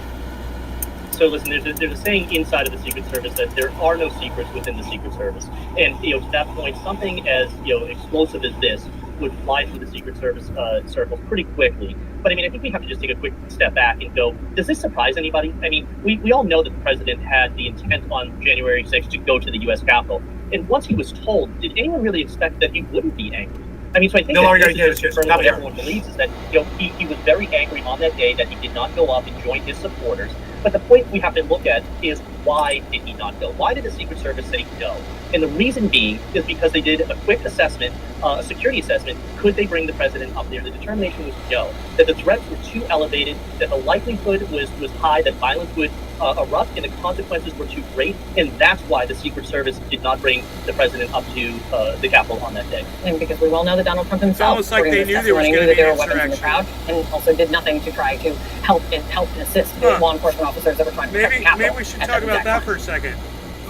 So listen, there's a saying inside of the Secret Service that there are no secrets within the Secret Service. And, to that point, something as, explosive as this would fly through the Secret Service circles pretty quickly. But I mean, I think we have to just take a quick step back and go, does this surprise anybody? I mean, we all know that the president had the intent on January 6th to go to the U.S. Capitol. And once he was told, did anyone really expect that he wouldn't be angry? I mean, so I think what everyone believes is that he was very angry on that day that he did not go up and join his supporters. But the point we have to look at is, why did he not go? Why did the Secret Service say no? And the reason being is because they did a quick assessment, a security assessment. Could they bring the president up there? The determination was no. That the threats were too elevated, that the likelihood was high that violence would erupt, and the consequences were too great. And that's why the Secret Service did not bring the president up to the Capitol on that day. And because we well know that Donald Trump himself, it's almost like they knew there was going to be there were weapons in the crowd, and also did nothing to try to help and assist the law enforcement officers that were trying to protect the Capitol. Maybe we should talk about that for a second.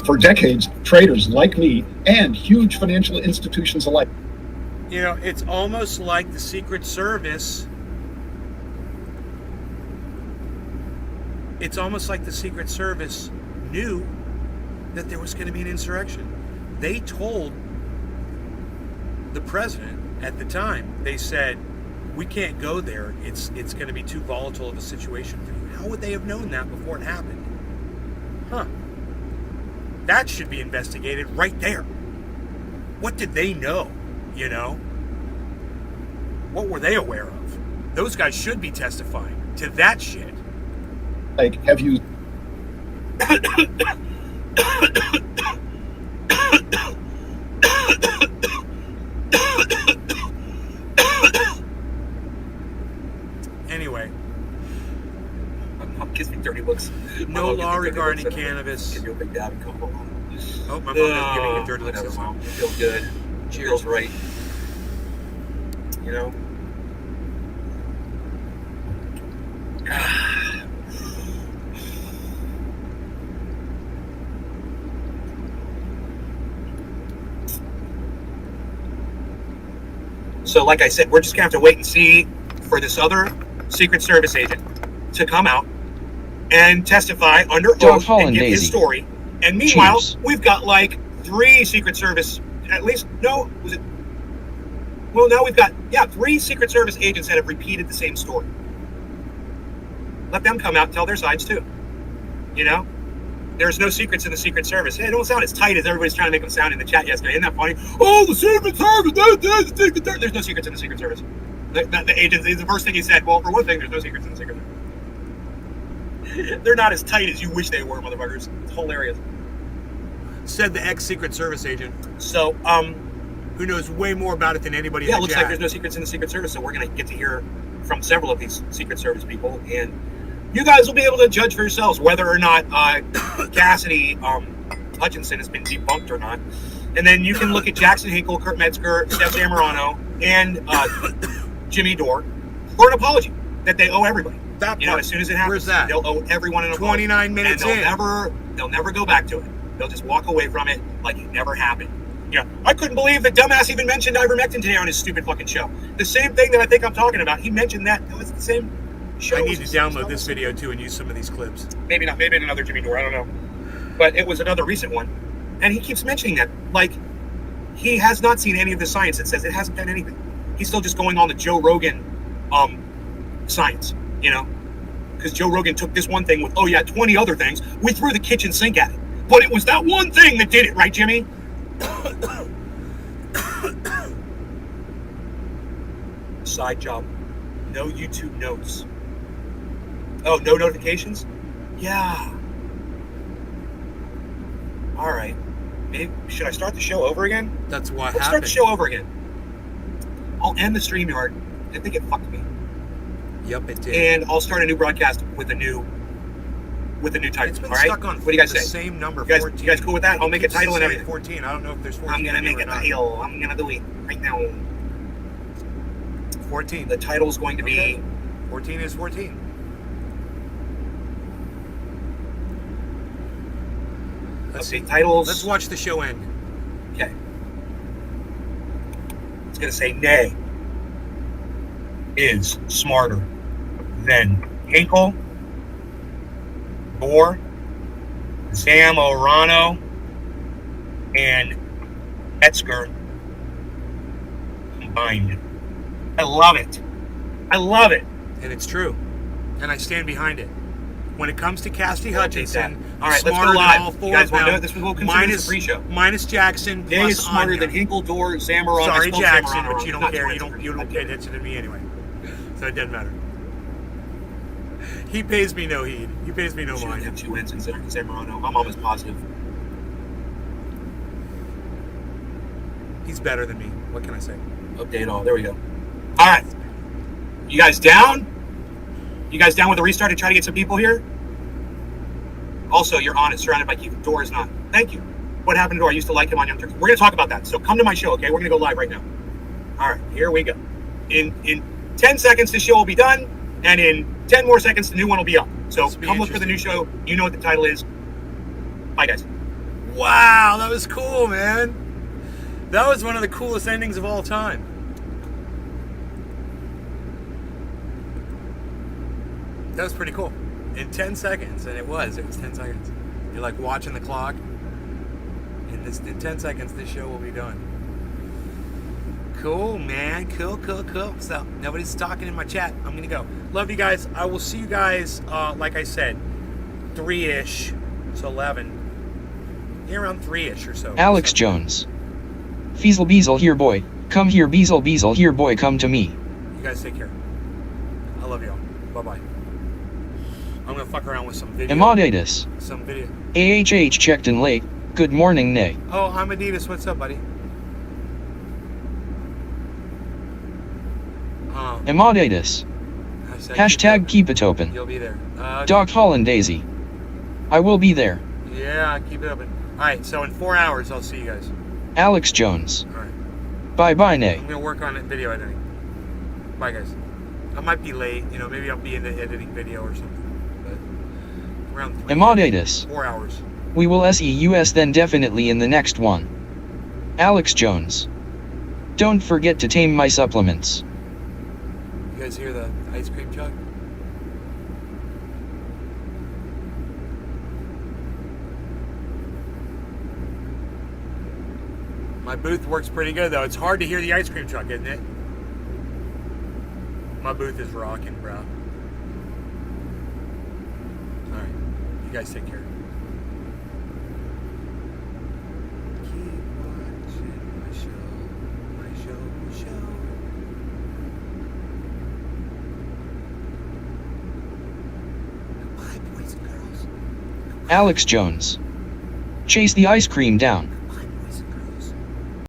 For decades, traders like me and huge financial institutions alike. You know, it's almost like the Secret Service. It's almost like the Secret Service knew that there was going to be an insurrection. They told the president at the time, they said, we can't go there. It's going to be too volatile of a situation for you. How would they have known that before it happened? Huh. That should be investigated right there. What did they know? You know? What were they aware of? Those guys should be testifying to that shit. Like, have you... Anyway. Mom gives me dirty looks. No law regarding cannabis. Give you a big dab and come home. Oh, my mom is giving you dirty looks. Mom. You feel good. Cheers. Feels right. You know? So, like I said, we're just going to have to wait and see for this other Secret Service agent to come out and testify under oath and give his story. And meanwhile, we've got like 3 Secret Service, at least, no, was it? Well, now we've got, 3 Secret Service agents that have repeated the same story. Let them come out and tell their sides too. You know? There's no secrets in the Secret Service. Hey, don't sound as tight as everybody's trying to make them sound in the chat yesterday. Isn't that funny? Oh, the Secret Service! The Secret Service! There's no secrets in the Secret Service. The agents, the first thing he said, well, for one thing, there's no secrets in the Secret Service. They're not as tight as you wish they were, motherfuckers. It's hilarious. Said the ex-Secret Service agent. So, who knows way more about it than anybody in the it looks chat. like there's no secrets in the Secret Service, so we're going to get to hear from several of these Secret Service people, and you guys will be able to judge for yourselves whether or not Cassidy Hutchinson has been debunked or not. And then you can look at Jackson Hinkle, Kurt Metzger, Steph Zamorano, and Jimmy Dore for an apology that they owe everybody. That as soon as it happens, they'll owe everyone an apology. 29 minutes and they'll never go back to it. They'll just walk away from it like it never happened. Yeah, I couldn't believe the dumbass even mentioned ivermectin today on his stupid fucking show. The same thing that I think I'm talking about. He mentioned that. It was the same show. I need to download this video too and use some of these clips. Maybe not. Maybe another Jimmy Dore. I don't know. But it was another recent one. And he keeps mentioning that. Like, he has not seen any of the science that says it hasn't done anything. He's still just going on the Joe Rogan science, you know? Because Joe Rogan took this one thing with, 20 other things. We threw the kitchen sink at it. But it was that one thing that did it, right, Jimmy? Side job. No YouTube notes. Oh, no notifications? Yeah. All right. Maybe, should I start the show over again? That's what Let's start the show over again. I'll end the StreamYard. I think it fucked me. Yep, it did. And I'll start a new broadcast with a new title. It's been all right? stuck on what do you guys say? Same number, you guys, 14. You guys cool with that? I'll make a title and everything. 14. I don't know if there's 14. I'm gonna make a title. I'm gonna do it right now. 14. The title's going to be 14 is 14. Let's see, titles. Let's watch the show end. Okay. It's going to say, Nay is smarter than Hinkle, Dore, Zamorano, and Metzger mind. I love it. I love it. And it's true. And I stand behind it. When it comes to Cassidy Hutchinson, all right, let's smarter go live. than all You four guys of want to them. do it? This is what we'll consider Minus the pre-show. Minus Jackson. Day plus is smarter Anya. than Hinkle, Dor, Zamorano. Sorry, I spoke Jackson, Zamorano but you wrong. don't care. Not You don't pay attention to me anyway. So it doesn't matter. He pays me no heed. He pays me no mind. Have 2 wins in Zamorano. I'm almost positive. He's better than me. What can I say? Update all. There we go. All right. You guys down? You guys down with the restart to try to get some people here? Also, you're honest, surrounded by Keith. Dor is not. Thank you. What happened to Dor? I used to like him on Young Turks. We're going to talk about that. So come to my show, okay? We're going to go live right now. All right, here we go. In 10 seconds, the show will be done. And in 10 more seconds, the new one will be up. So come look for the new show. You know what the title is. Bye, guys. Wow, that was cool, man. That was one of the coolest endings of all time. That was pretty cool. In 10 seconds, and it was 10 seconds. You're like watching the clock. In 10 seconds, this show will be done. Cool, man. Cool. So, nobody's talking in my chat. I'm going to go. Love you guys. I will see you guys, like I said, 3-ish. So 11. Yeah, around 3-ish or so. Alex Jones. Feasel Beazle here, boy. Come here, Beazle here, boy. Come to me. You guys take care. I love y'all. Bye-bye. I'm going to fuck around with some video. Amadeus. Some video. AHH checked in late. Good morning, Nay. Oh, I'm Adidas. What's up, buddy? Amadeus. Hashtag keep it open. You'll be there. Dog Holland Daisy. I will be there. Yeah, keep it open. Alright, so in 4 hours, I'll see you guys. Alex Jones. Alright. Bye, Nay. I'm going to work on video editing. Bye, guys. I might be late. You know, maybe I'll be into editing video or something. But around 3 Amadeus. 4 hours. We will see you then definitely in the next one. Alex Jones. Don't forget to tame my supplements. You guys hear the ice cream truck? My booth works pretty good though. It's hard to hear the ice cream truck, isn't it? My booth is rocking, bro. Alright. You guys take care. Alex Jones. Chase the ice cream down.